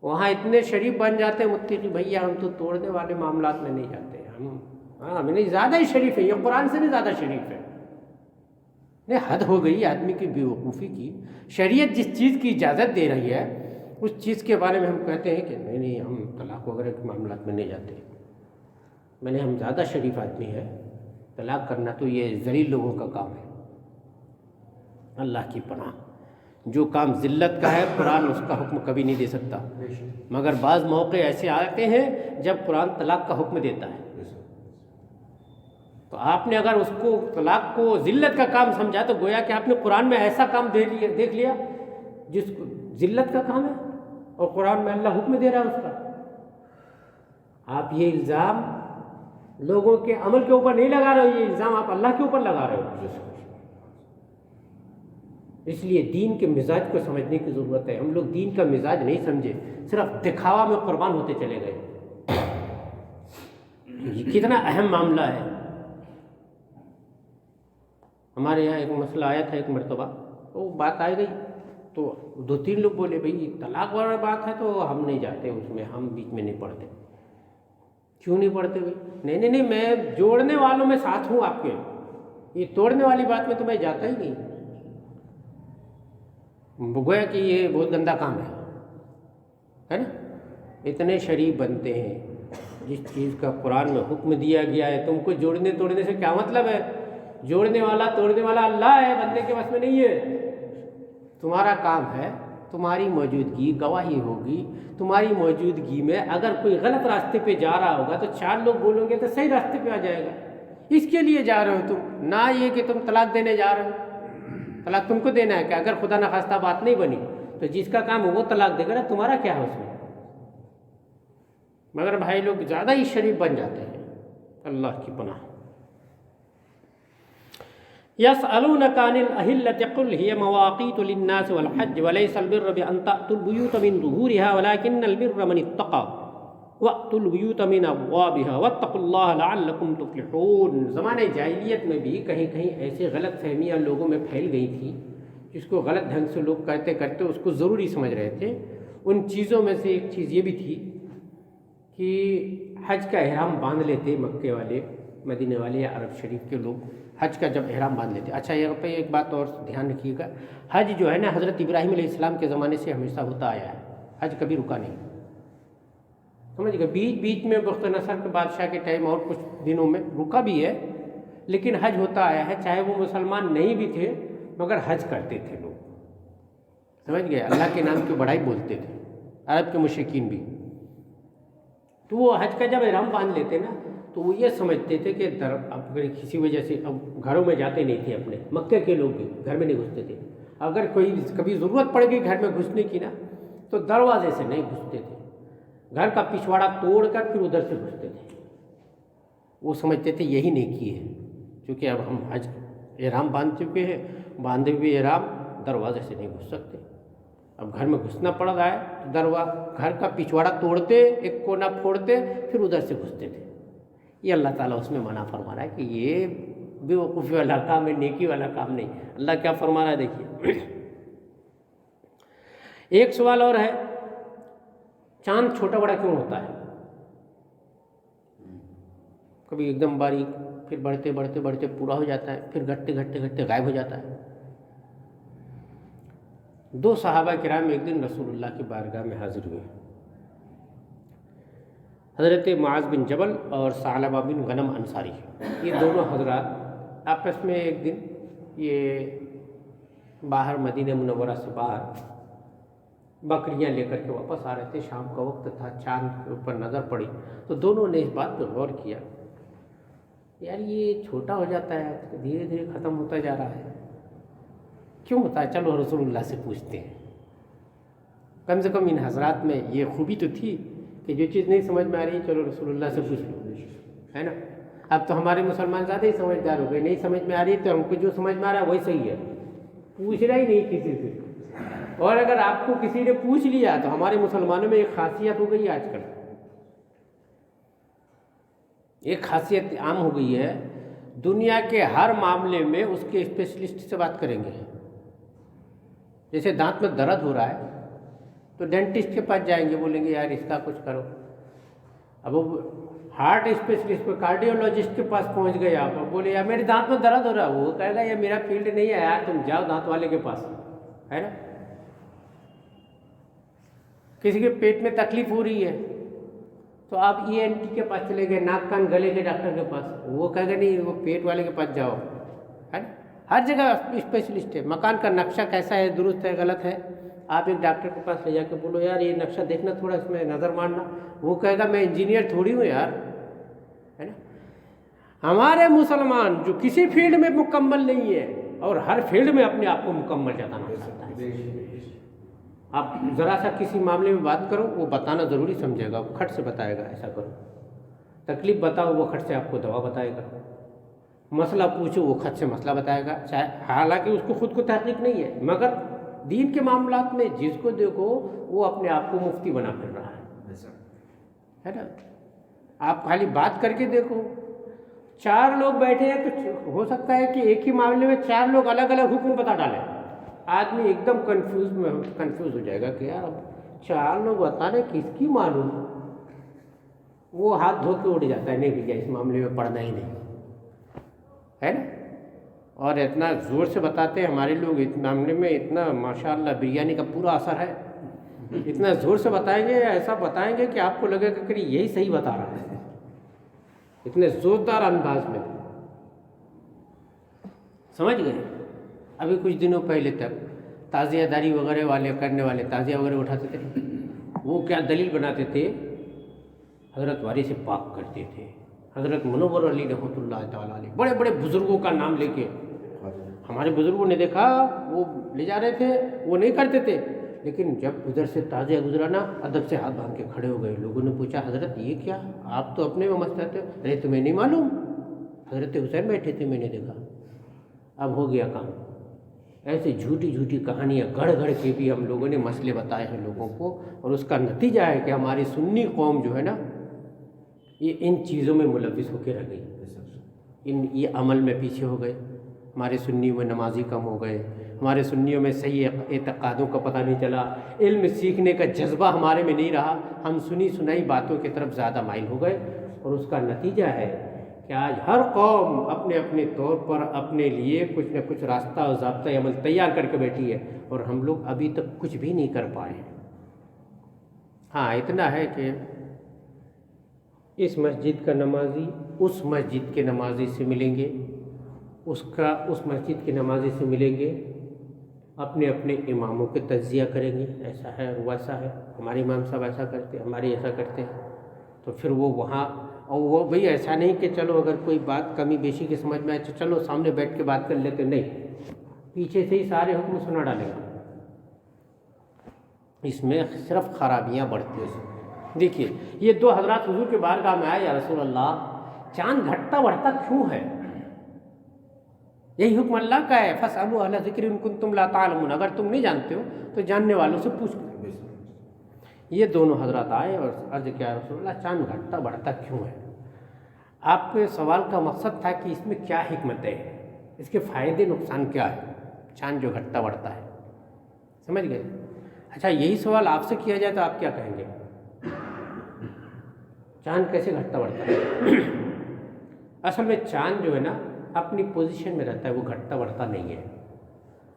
وہاں اتنے شریف بن جاتے ہیں متقی، بھیا ہم تو توڑنے والے معاملات میں نہیں جاتے، ہم نہیں، زیادہ ہی شریف ہے، یہ قرآن سے بھی زیادہ شریف ہے۔ نہیں، حد ہو گئی آدمی کی بیوقوفی کی۔ شریعت جس چیز کی اجازت دے رہی ہے اس چیز کے بارے میں ہم کہتے ہیں کہ نہیں ہم طلاق وغیرہ کے معاملات میں نہیں جاتے، ہم زیادہ شریف آدمی ہیں، طلاق کرنا تو یہ ذلیل لوگوں کا کام ہے۔ اللہ کی پناہ، جو کام ذلت کا ہے قرآن اس کا حکم کبھی نہیں دے سکتا، مگر بعض موقع ایسے آتے ہیں جب قرآن طلاق کا حکم دیتا ہے۔ تو آپ نے اگر اس کو طلاق کو ذلت کا کام سمجھا تو گویا کہ آپ نے قرآن میں ایسا کام دیکھ لیا جس کو ذلت کا کام ہے، اور قرآن میں اللہ حکم دے رہا ہے اس کا۔ آپ یہ الزام لوگوں کے عمل کے اوپر نہیں لگا رہے ہو، یہ الزام آپ اللہ کے اوپر لگا رہے ہو۔ اس لیے دین کے مزاج کو سمجھنے کی ضرورت ہے۔ ہم لوگ دین کا مزاج نہیں سمجھے، صرف دکھاوا میں قربان ہوتے چلے گئے۔ یہ کتنا اہم معاملہ ہے۔ ہمارے یہاں ایک مسئلہ آیا تھا ایک مرتبہ، تو بات آ گئی تو 2-3 لوگ بولے بھئی طلاق والا بات ہے تو ہم نہیں جاتے اس میں، ہم بیچ میں نہیں پڑھتے۔ کیوں نہیں پڑھتے بھئی؟ نہیں، میں جوڑنے والوں میں ساتھ ہوں آپ کے، یہ توڑنے والی بات میں تو میں جاتا ہی نہیں۔ گویا کہ یہ بہت گندا کام ہے نا۔ اتنے شریف بنتے ہیں، جس چیز کا قرآن میں حکم دیا گیا ہے، تم کو جوڑنے توڑنے سے کیا مطلب ہے؟ جوڑنے والا توڑنے والا اللہ ہے، بندے کے بس میں نہیں ہے۔ تمہارا کام ہے، تمہاری موجودگی گواہی ہوگی، تمہاری موجودگی میں اگر کوئی غلط راستے پہ جا رہا ہوگا تو 4 لوگ بولیں گے تو صحیح راستے پہ آ جائے گا۔ اس کے لیے جا رہے ہو تم، نہ یہ کہ تم طلاق دینے جا رہے ہو۔ طلاق تم کو دینا ہے کہ اگر خدا نخواستہ بات نہیں بنی تو جس کا کام ہے وہ طلاق دے گا، تمہارا کیا ہے اس میں؟ مگر بھائی لوگ زیادہ ہی شریف بن جاتے ہیں، اللہ کی پناہ۔ يسألونك عن الأهلة قل هي مواقيت للناس والحج وليس البر بأن تأتوا البيوت من ظهورها ولكن البر من اتقى وأتوا البيوت من أبوابها واتقوا الله لعلكم تفلحون۔ زمانہ جاہلیت میں بھی کہیں کہیں ایسے غلط فہمیاں لوگوں میں پھیل گئی تھی، جس کو غلط ڈھنگ سے لوگ کرتے اس کو ضروری سمجھ رہے تھے۔ ان چیزوں میں سے ایک چیز یہ بھی تھی کہ حج کا احرام باندھ لیتے مکے والے، مدینے والے یا عرب شریف کے لوگ حج کا جب احرام باندھ لیتے۔ اچھا یہاں پہ ایک بات اور دھیان رکھیے گا، حج جو ہے نا حضرت ابراہیم علیہ السلام کے زمانے سے ہمیشہ ہوتا آیا ہے، حج کبھی رکا نہیں، سمجھ گئے. بیچ بیچ میں بخت نصر کے بادشاہ کے ٹائم اور کچھ دنوں میں رکا بھی ہے، لیکن حج ہوتا آیا ہے. چاہے وہ مسلمان نہیں بھی تھے مگر حج کرتے تھے لوگ. سمجھ گئے. اللہ کے نام کی بڑائی بولتے تھے عرب کے مشرکین بھی. تو وہ حج کا جب احرام باندھ لیتے نا تو وہ یہ سمجھتے تھے کہ اگر کسی وجہ سے اب گھروں میں جاتے نہیں تھے، اپنے مکے کے لوگ بھی گھر میں نہیں گھستے تھے. اگر کوئی کبھی ضرورت پڑ گئی گھر میں گھسنے کی نا تو دروازے سے نہیں گھستے تھے، گھر کا پچھواڑا توڑ کر پھر ادھر سے گھستے تھے. وہ سمجھتے تھے یہی نیکی ہے، کیونکہ اب ہم حج احرام باندھ چکے ہیں، باندھے ہوئے احرام دروازے سے نہیں گھس سکتے. اب گھر میں گھسنا پڑ رہا ہے تو گھر کا پچھواڑا توڑتے، ایک کونا پھوڑتے، پھر ادھر سے گھستے تھے. یہ اللہ تعالیٰ اس میں منع فرما رہا ہے کہ یہ بے وقوفی والا کام ہے، نیکی والا کام نہیں. اللہ کیا فرما رہا ہے دیکھیے. ایک سوال اور ہے، چاند چھوٹا بڑا کیوں ہوتا ہے؟ کبھی ایک دم باریک، پھر بڑھتے بڑھتے بڑھتے پورا ہو جاتا ہے، پھر گھٹتے گھٹتے گھٹتے غائب ہو جاتا ہے. دو صحابہ کرام ایک دن رسول اللہ کی بارگاہ میں حاضر ہوئے. حضرت معاذ بن جبل اور ثعلبہ بن غنم انصاری، یہ دونوں حضرات آپس میں ایک دن یہ باہر مدینہ منورہ سے باہر بکریاں لے کر کے واپس آ رہے تھے. شام کا وقت تھا، چاند کے اوپر نظر پڑی تو دونوں نے اس بات پہ غور کیا، یار یہ چھوٹا ہو جاتا ہے، دھیرے دھیرے ختم ہوتا جا رہا ہے، کیوں ہوتا ہے؟ چلو رسول اللہ سے پوچھتے ہیں. کم سے کم ان حضرات میں یہ خوبی تو تھی کہ جو چیز نہیں سمجھ میں آ رہی چلو رسول اللہ سے پوچھ لو، ہے نا. اب تو ہمارے مسلمان زیادہ ہی سمجھدار ہو گئے، نہیں سمجھ میں آ رہی تو ہم کو جو سمجھ میں آ رہا ہے وہی صحیح ہے، پوچھنا ہی نہیں کسی سے. اور اگر آپ کو کسی نے پوچھ لیا تو ہمارے مسلمانوں میں ایک خاصیت ہو گئی ہے آج کل، ایک خاصیت عام ہو گئی ہے، دنیا کے ہر معاملے میں اس کے اسپیشلسٹ سے بات کریں گے. جیسے دانت میں درد ہو رہا ہے تو ڈینٹسٹ کے پاس جائیں گے، بولیں گے یار اس کا کچھ کرو. اب وہ ہارٹ اسپیشلسٹ پہ کارڈیولوجسٹ کے پاس پہنچ گئے، آپ بولے یار میرے دانت میں درد ہو رہا ہے، وہ کہے گا یہ میرا فیلڈ نہیں ہے یار، تم جاؤ دانت والے کے پاس، ہے نا. کسی کے پیٹ میں تکلیف ہو رہی ہے تو آپ ENT کے پاس چلے گئے، ناک کان گلے کے ڈاکٹر کے پاس، وہ کہے گا نہیں وہ پیٹ والے کے پاس جاؤ، ہے نا. ہر جگہ اسپیشلسٹ ہے. مکان کا نقشہ کیسا ہے، درست ہے غلط ہے، آپ ایک ڈاکٹر کے پاس لے جا کے بولو یار یہ نقشہ دیکھنا تھوڑا، اس میں نظر مارنا، وہ کہے گا میں انجینئر تھوڑی ہوں یار، ہے نا. ہمارے مسلمان جو کسی فیلڈ میں مکمل نہیں ہے اور ہر فیلڈ میں اپنے آپ کو مکمل جتانا چاہتا ہے. آپ ذرا سا کسی معاملے میں بات کرو وہ بتانا ضروری سمجھے گا، وہ کھٹ سے بتائے گا ایسا کرو. تکلیف بتاؤ وہ کھٹ سے آپ کو دوا بتائے گا. مسئلہ پوچھو وہ کھٹ سے مسئلہ بتائے گا، چاہے حالانکہ اس کو خود کو تحقیق نہیں ہے، مگر دین کے معاملات میں جس کو دیکھو وہ اپنے آپ کو مفتی بنا پھر رہا ہے نا. آپ خالی بات کر کے دیکھو، 4 لوگ بیٹھے ہیں تو ہو سکتا ہے کہ ایک ہی معاملے میں 4 لوگ الگ الگ حکم بتا ڈالیں. آدمی ایک دم کنفیوز ہو جائے گا کہ یار اب 4 لوگ بتا رہے کس کی معلوم، وہ ہاتھ دھو کے اٹھ جاتا ہے، نہیں بھیا اس معاملے میں پڑھنا ہی نہیں، ہے نا. اور اتنا زور سے بتاتے ہیں ہمارے لوگ اس معاملے میں، اتنا ماشاءاللہ بریانی کا پورا اثر ہے، اتنا زور سے بتائیں گے، ایسا بتائیں گے کہ آپ کو لگے گا کہ یہی صحیح بتا رہا ہے، اتنے زوردار انداز میں. سمجھ گئے. ابھی کچھ دنوں پہلے تک تعزیہ داری وغیرہ والے کرنے والے تعزیہ وغیرہ اٹھاتے تھے، وہ کیا دلیل بناتے تھے، حضرت وارث پاک کرتے تھے، حضرت منور علی رحمۃ اللہ تعالیٰ علیہ، بڑے بڑے بزرگوں کا نام لے کے. ہمارے بزرگوں نے دیکھا وہ لے جا رہے تھے، وہ نہیں کرتے تھے، لیکن جب ادھر سے تعزیہ گزرا نا ادب سے ہاتھ باندھ کے کھڑے ہو گئے. لوگوں نے پوچھا حضرت یہ کیا، آپ تو اپنے میں مست رہتے ہو. ارے تمہیں نہیں معلوم، حضرت حسین بیٹھے تھے میں نے دیکھا. اب ہو گیا کام. ایسے جھوٹی جھوٹی کہانیاں گڑھ گڑھ کے بھی ہم لوگوں نے مسئلے بتائے ہیں لوگوں کو، اور اس کا نتیجہ ہے کہ ہماری سنی قوم جو ہے نا یہ ان چیزوں میں ملوث ہو کے رہ گئی، یہ عمل میں پیچھے ہو گئے. ہمارے سنیوں میں نمازی کم ہو گئے، ہمارے سنیوں میں صحیح اعتقادوں کا پتہ نہیں چلا، علم سیکھنے کا جذبہ ہمارے میں نہیں رہا، ہم سنی سنائی باتوں کی طرف زیادہ مائل ہو گئے. اور اس کا نتیجہ ہے کہ آج ہر قوم اپنے اپنے طور پر اپنے لیے کچھ نہ کچھ راستہ اور ضابطۂ عمل تیار کر کے بیٹھی ہے، اور ہم لوگ ابھی تک کچھ بھی نہیں کر پائے. ہاں اتنا ہے کہ اس مسجد کا نمازی اس مسجد کے نمازی سے ملیں گے، اس مسجد کے نمازی سے ملیں گے، اپنے اپنے اماموں کے تجزیہ کریں گے، ایسا ہے ویسا ہے، ہمارے امام صاحب ایسا کرتے ہیں، ہمارے ایسا کرتے ہیں، تو پھر وہ وہاں، اور وہ بھئی ایسا نہیں کہ چلو اگر کوئی بات کمی بیشی کی سمجھ میں آئے تو چلو سامنے بیٹھ کے بات کر لیتے، نہیں، پیچھے سے ہی سارے حکم سنا ڈالیں گے۔ اس میں صرف خرابیاں بڑھتی ہیں۔ دیکھیے یہ دو حضرات حضور کے بارگاہ میں آئے، یا رسول اللہ چاند گھٹتا بڑھتا کیوں ہے؟ یہی حکم اللہ کا ہے، فاسألوا اہل ذکر ان کنتم لا تعلمون، اگر تم نہیں جانتے ہو تو جاننے والوں سے پوچھ لو۔ یہ دونوں حضرات آئے اور عرض کیا رسول اللہ چاند گھٹتا بڑھتا کیوں ہے؟ آپ کے سوال کا مقصد تھا کہ اس میں کیا حکمت ہے، اس کے فائدے نقصان کیا ہے، چاند جو گھٹتا بڑھتا ہے، سمجھ گئے؟ اچھا یہی سوال آپ سے کیا جائے تو آپ کیا کہیں گے؟ چاند کیسے گھٹتا بڑھتا ہے؟ اصل میں چاند جو ہے نا اپنی پوزیشن میں رہتا ہے، وہ گھٹتا بڑھتا نہیں ہے،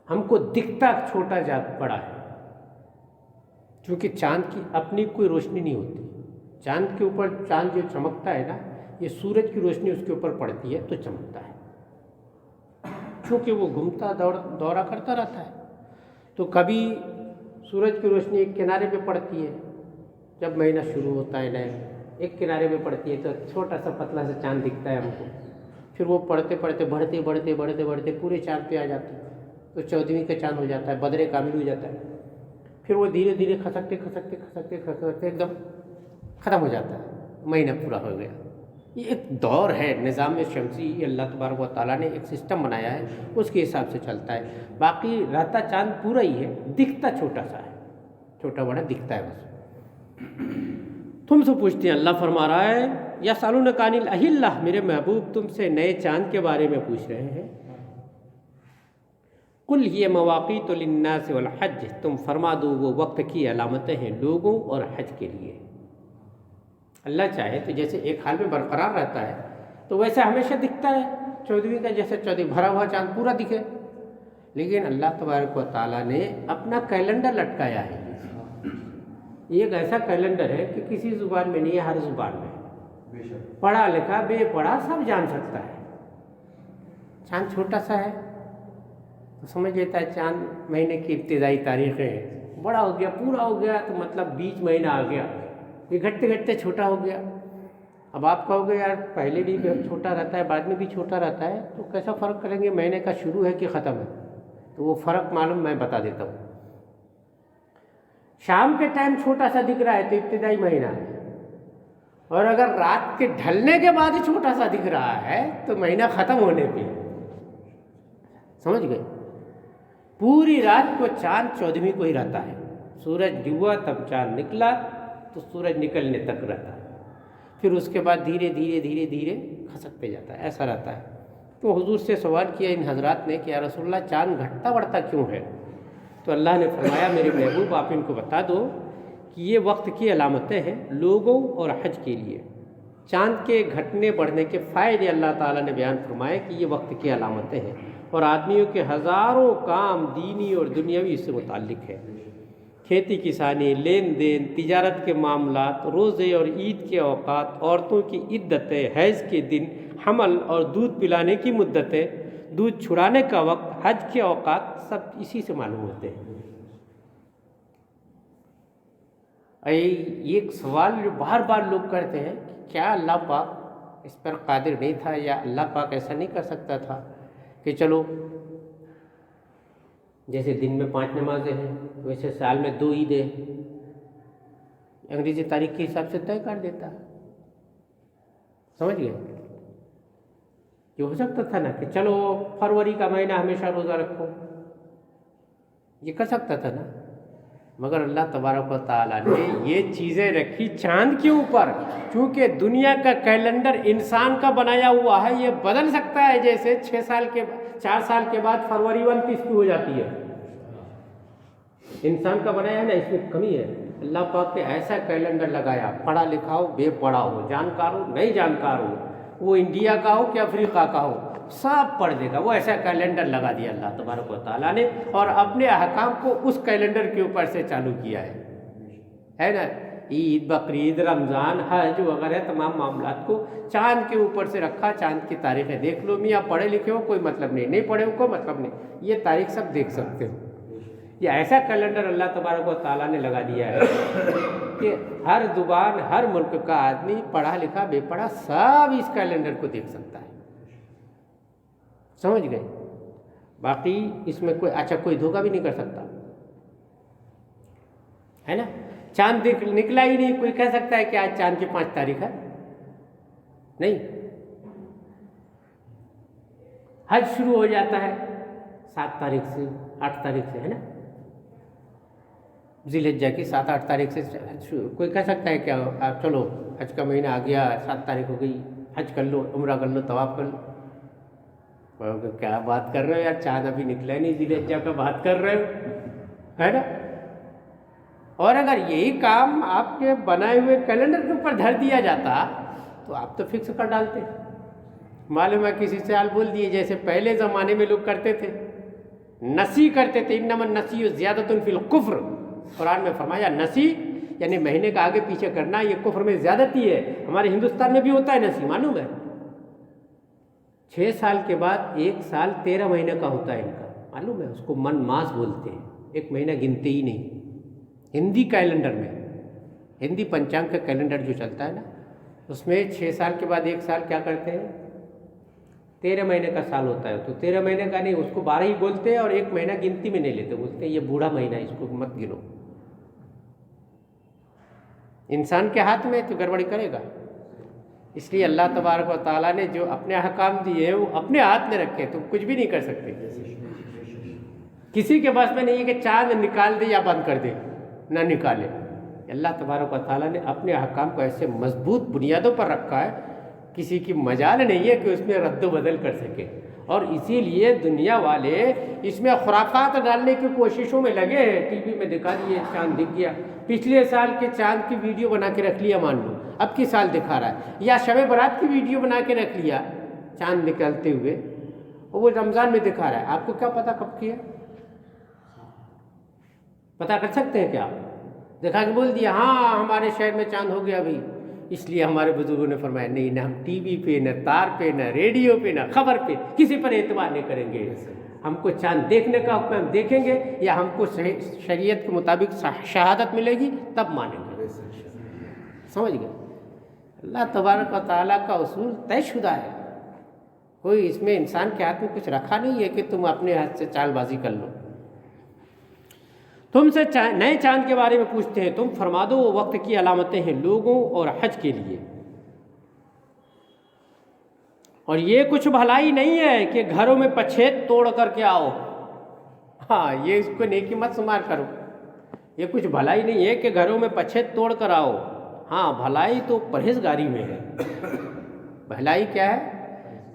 ہم کو دکھتا چھوٹا بڑا ہے، کیونکہ چاند کی اپنی کوئی روشنی نہیں ہوتی۔ چاند کے اوپر، چاند جو چمکتا ہے نا، یہ سورج کی روشنی اس کے اوپر پڑتی ہے تو چمکتا ہے، کیونکہ وہ گھومتا دورہ کرتا رہتا ہے، تو کبھی سورج کی روشنی ایک کنارے پہ پڑتی ہے، جب مہینہ شروع ہوتا ہے نئے، ایک کنارے پہ پڑتی ہے تو چھوٹا سا پتلا سا چاند دکھتا ہے ہم کو، پھر وہ پڑھتے پڑھتے بڑھتے پورے چاند پہ آ جاتے ہیں، تو 14ویں کا چاند ہو جاتا ہے، بدر کامل ہو جاتا ہے، پھر وہ دھیرے دھیرے کھسکتے ایک دم ختم ہو جاتا ہے، مہینہ پورا ہو گیا۔ یہ ایک دور ہے، نظام شمسی یہ اللہ تبارک و تعالیٰ نے ایک سسٹم بنایا ہے، اس کے حساب سے چلتا ہے، باقی رہتا چاند پورا ہی ہے، دکھتا چھوٹا سا ہے، چھوٹا بڑا دکھتا ہے بس۔ تم سے پوچھتے ہیں، اللہ فرما رہا ہے یسألونک عن الأہلہ، میرے محبوب تم سے نئے چاند کے بارے میں پوچھ رہے ہیں، قل ہی مواقیت للناس والحج، تم فرما دو وہ وقت کی علامتیں ہیں لوگوں اور حج کے لیے۔ اللہ چاہے تو جیسے ایک حال میں برقرار رہتا ہے تو ویسے ہمیشہ دکھتا ہے، 14ویں کا جیسے 14 بھرا ہوا چاند پورا دکھے، لیکن اللہ تبارک و تعالیٰ نے اپنا کیلنڈر لٹکایا ہے، یہ ایک ایسا کیلنڈر ہے کہ کسی زبان میں نہیں ہے، ہر زبان میں، پڑھا لکھا بے پڑھا سب جان سکتا ہے۔ چاند چھوٹا سا ہے تو سمجھ لیتا ہے چاند مہینے کی ابتدائی تاریخیں ہیں، بڑا ہو گیا پورا ہو گیا تو مطلب بیچ مہینہ آ گیا، یہ گھٹتے گھٹتے چھوٹا ہو گیا۔ اب آپ کہو گے یار پہلے بھی چھوٹا رہتا ہے بعد میں بھی چھوٹا رہتا ہے، تو کیسا فرق کریں گے مہینے کا شروع ہے کہ ختم ہے؟ تو وہ فرق معلوم میں بتا دیتا ہوں۔ شام کے ٹائم چھوٹا سا دکھ رہا ہے تو ابتدائی مہینہ ہے، اور اگر رات کے ڈھلنے کے بعد ہی چھوٹا سا دکھ رہا ہے تو مہینہ ختم ہونے پہ، سمجھ گئے؟ پوری رات کو چاند 14ویں کو ہی رہتا ہے، سورج ڈوبا تب چاند نکلا تو سورج نکلنے تک رہتا ہے، پھر اس کے بعد دھیرے دھیرے کھسکتے جاتا ہے، ایسا رہتا ہے۔ تو حضور سے سوال کیا ان حضرات نے کہ یا رسول اللہ چاند گھٹتا بڑھتا کیوں ہے؟ تو اللہ نے فرمایا میرے محبوب آپ ان کو بتا دو کہ یہ وقت کی علامتیں ہیں لوگوں اور حج کے لیے۔ چاند کے گھٹنے بڑھنے کے فائدے اللہ تعالیٰ نے بیان فرمائے کہ یہ وقت کی علامتیں ہیں، اور آدمیوں کے ہزاروں کام دینی اور دنیاوی اس سے متعلق ہے، کھیتی کسانی، لین دین، تجارت کے معاملات، روزے اور عید کے اوقات، عورتوں کی عدتیں، حیض کے دن، حمل اور دودھ پلانے کی مدتیں، دودھ چھڑانے کا وقت، حج کے اوقات، سب اسی سے معلوم ہوتے ہیں۔ ایک سوال جو بار بار لوگ کرتے ہیں کہ کیا اللہ پاک اس پر قادر نہیں تھا، یا اللہ پاک ایسا نہیں کر سکتا تھا کہ چلو جیسے دن میں 5 نمازیں ہیں ویسے سال میں 2 عیدیں انگریزی تاریخ کے حساب سے طے کر دیتا، سمجھ گئے؟ یہ ہو سکتا تھا نا کہ چلو فروری کا مہینہ ہمیشہ روزہ رکھو، یہ کر سکتا تھا نا، مگر اللہ تبارک و تعالیٰ نے یہ چیزیں رکھی چاند کے اوپر، کیونکہ دنیا کا کیلنڈر انسان کا بنایا ہوا ہے، یہ بدل سکتا ہے، جیسے 4 سال کے بعد فروری 29 کی ہو جاتی ہے، انسان کا بنایا ہے نا، اس میں کمی ہے۔ اللہ پاک نے ایسا کیلنڈر لگایا، پڑھا لکھا ہو بے پڑھا ہو، جانکار ہو نہیں جانکار ہو، وہ انڈیا کا ہو کہ افریقہ کا ہو، سب پڑھ دے گا، وہ ایسا کیلنڈر لگا دیا اللہ تبارک و تعالیٰ نے، اور اپنے احکام کو اس کیلنڈر کے اوپر سے چالو کیا ہے نا۔ عید بقرعید رمضان حج وغیرہ تمام معاملات کو چاند کے اوپر سے رکھا. چاند کی تاریخیں دیکھ لو. میاں پڑھے لکھے ہو کوئی مطلب نہیں پڑھے ہو کوئی مطلب نہیں, یہ تاریخ سب دیکھ سکتے ہو. یہ ایسا کیلنڈر اللہ تبارک و تعالیٰ نے لگا دیا ہے کہ ہر زبان ہر ملک کا آدمی پڑھا لکھا بے پڑھا سب اس کیلنڈر کو دیکھ سکتا ہے. سمجھ گئے؟ باقی اس میں کوئی دھوکہ بھی نہیں کر سکتا ہے نا. چاند نکلا ہی نہیں, کوئی کہہ سکتا ہے کہ آج چاند کی 5 تاریخ ہے؟ نہیں. حج شروع ہو جاتا ہے 7 تاریخ سے 8 تاریخ سے, ہے نا. ذی الحجہ کی 7-8 تاریخ سے کوئی کہہ سکتا ہے کہ آپ چلو حج کا مہینہ آ گیا, 7 تاریخ ہو گئی, حج کر لو, عمرہ کر لو, طواف کر لو. کیا بات کر رہے ہو یار, چاند ابھی نکلا نہیں, ذی الحجہ کا بات کر رہے ہو, ہے نا. اور اگر یہی کام آپ کے بنائے ہوئے کیلنڈر کے اوپر دھر دیا جاتا تو آپ تو فکس کر ڈالتے. معلوم ہے کسی سے حال بول دیے, جیسے پہلے زمانے میں لوگ کرتے تھے, نسی کرتے تھے. انما النسی زیادۃ فی الکفر, قرآن میں فرمایا نسی یعنی مہینے کا آگے پیچھے کرنا یہ کفر میں زیادتی ہے. ہمارے ہندوستان میں بھی ہوتا ہے نسی, معلوم ہے. 6 سال کے بعد 1 سال 13 مہینے کا ہوتا ہے ان کا, معلوم ہے. اس کو من ماس بولتے ہیں, 1 مہینہ گنتے ہی نہیں. ہندی کیلنڈر میں, ہندی پنچانگ کا کیلنڈر جو چلتا ہے نا, اس میں 6 سال کے بعد 1 سال کیا کرتے ہیں, 13 مہینے کا سال ہوتا ہے. تو 13 مہینے کا نہیں, اس کو 12 ہی بولتے ہیں اور 1 مہینہ گنتی میں نہیں لیتے, بولتے ہیں یہ بوڑھا مہینہ ہے, اس کو مت گنو. انسان کے ہاتھ میں تو گڑبڑی کرے گا. اس لیے اللہ تبارک و تعالیٰ نے جو اپنے احکام دیے ہیں وہ اپنے ہاتھ میں رکھے, تم کچھ بھی نہیں کر سکتے. کسی کے بس میں نہیں ہے کہ چاند نکال دے یا بند کر دے, نہ نکالے. اللہ تبارک و تعالیٰ نے اپنے احکام کو ایسے مضبوط بنیادوں پر رکھا ہے, کسی کی مجال نہیں ہے کہ اس میں رد و بدل کر سکے. اور اسی لیے دنیا والے اس میں خرافات ڈالنے کی کوششوں میں لگے ہیں. ٹی وی میں دکھا دیے چاند دکھ گیا, پچھلے سال کے چاند کی ویڈیو بنا کے رکھ لیا مان لو, اب کی سال دکھا رہا ہے. یا شب برات کی ویڈیو بنا کے رکھ لیا چاند نکلتے ہوئے, وہ رمضان میں دکھا رہا ہے. آپ کو کیا پتا کب کی ہے؟ پتا کر سکتے ہیں کیا آپ؟ دکھا کے بول دیا ہاں ہمارے شہر میں چاند ہو گیا ابھی. اس لیے ہمارے بزرگوں نے فرمایا نہیں, نہ ہم ٹی وی پہ, نہ تار پہ, نہ ریڈیو پہ, نہ خبر پہ کسی پر اعتبار نہیں کریں گے. ہم کو چاند دیکھنے کا حکم ہم دیکھیں گے, یا ہم کو شریعت کے مطابق شہادت ملے گی تب مانیں گے. سمجھ گئے؟ اللہ تبارک و تعالیٰ کا اصول طے شدہ ہے. کوئی اس میں انسان کے ہاتھ میں کچھ رکھا نہیں ہے کہ تم اپنے ہاتھ سے چال بازی کر لو. تم سے نئے چاند کے بارے میں پوچھتے ہیں, تم فرما دو وہ وقت کی علامتیں ہیں لوگوں اور حج کے لیے, اور یہ کچھ بھلائی نہیں ہے کہ گھروں میں پچھیت توڑ کر کے آؤ. ہاں یہ اس کو نیکی مت شمار کرو. یہ کچھ بھلائی نہیں ہے کہ گھروں میں پچھیت توڑ کر آؤ. ہاں بھلائی تو پرہیزگاری میں ہے. بھلائی کیا ہے؟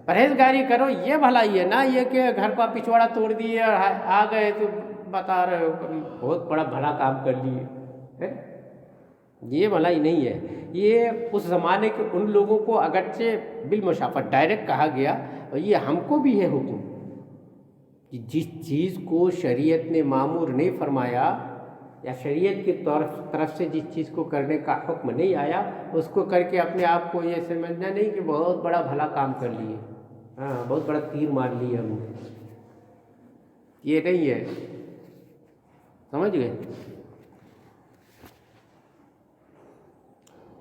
پرہیزگاری کرو, یہ بھلائی ہے. نہ یہ کہ گھر کا پچھواڑا توڑ دیے اور آ گئے تو بتا رہے ہو بہت بڑا بھلا کام کر لیے. یہ بھلائی نہیں ہے. یہ اس زمانے کے ان لوگوں کو اگرچہ بالمشافت ڈائریکٹ کہا گیا, اور یہ ہم کو بھی ہے حکم کہ جس چیز کو شریعت نے معمور نہیں فرمایا, یا شریعت کی طرف سے جس چیز کو کرنے کا حکم نہیں آیا, اس کو کر کے اپنے آپ کو یہ سمجھنا نہیں کہ بہت بڑا بھلا کام کر لیے, ہاں بہت بڑا تیر مار لیا ہم نے. یہ نہیں ہے. سمجھ گئے؟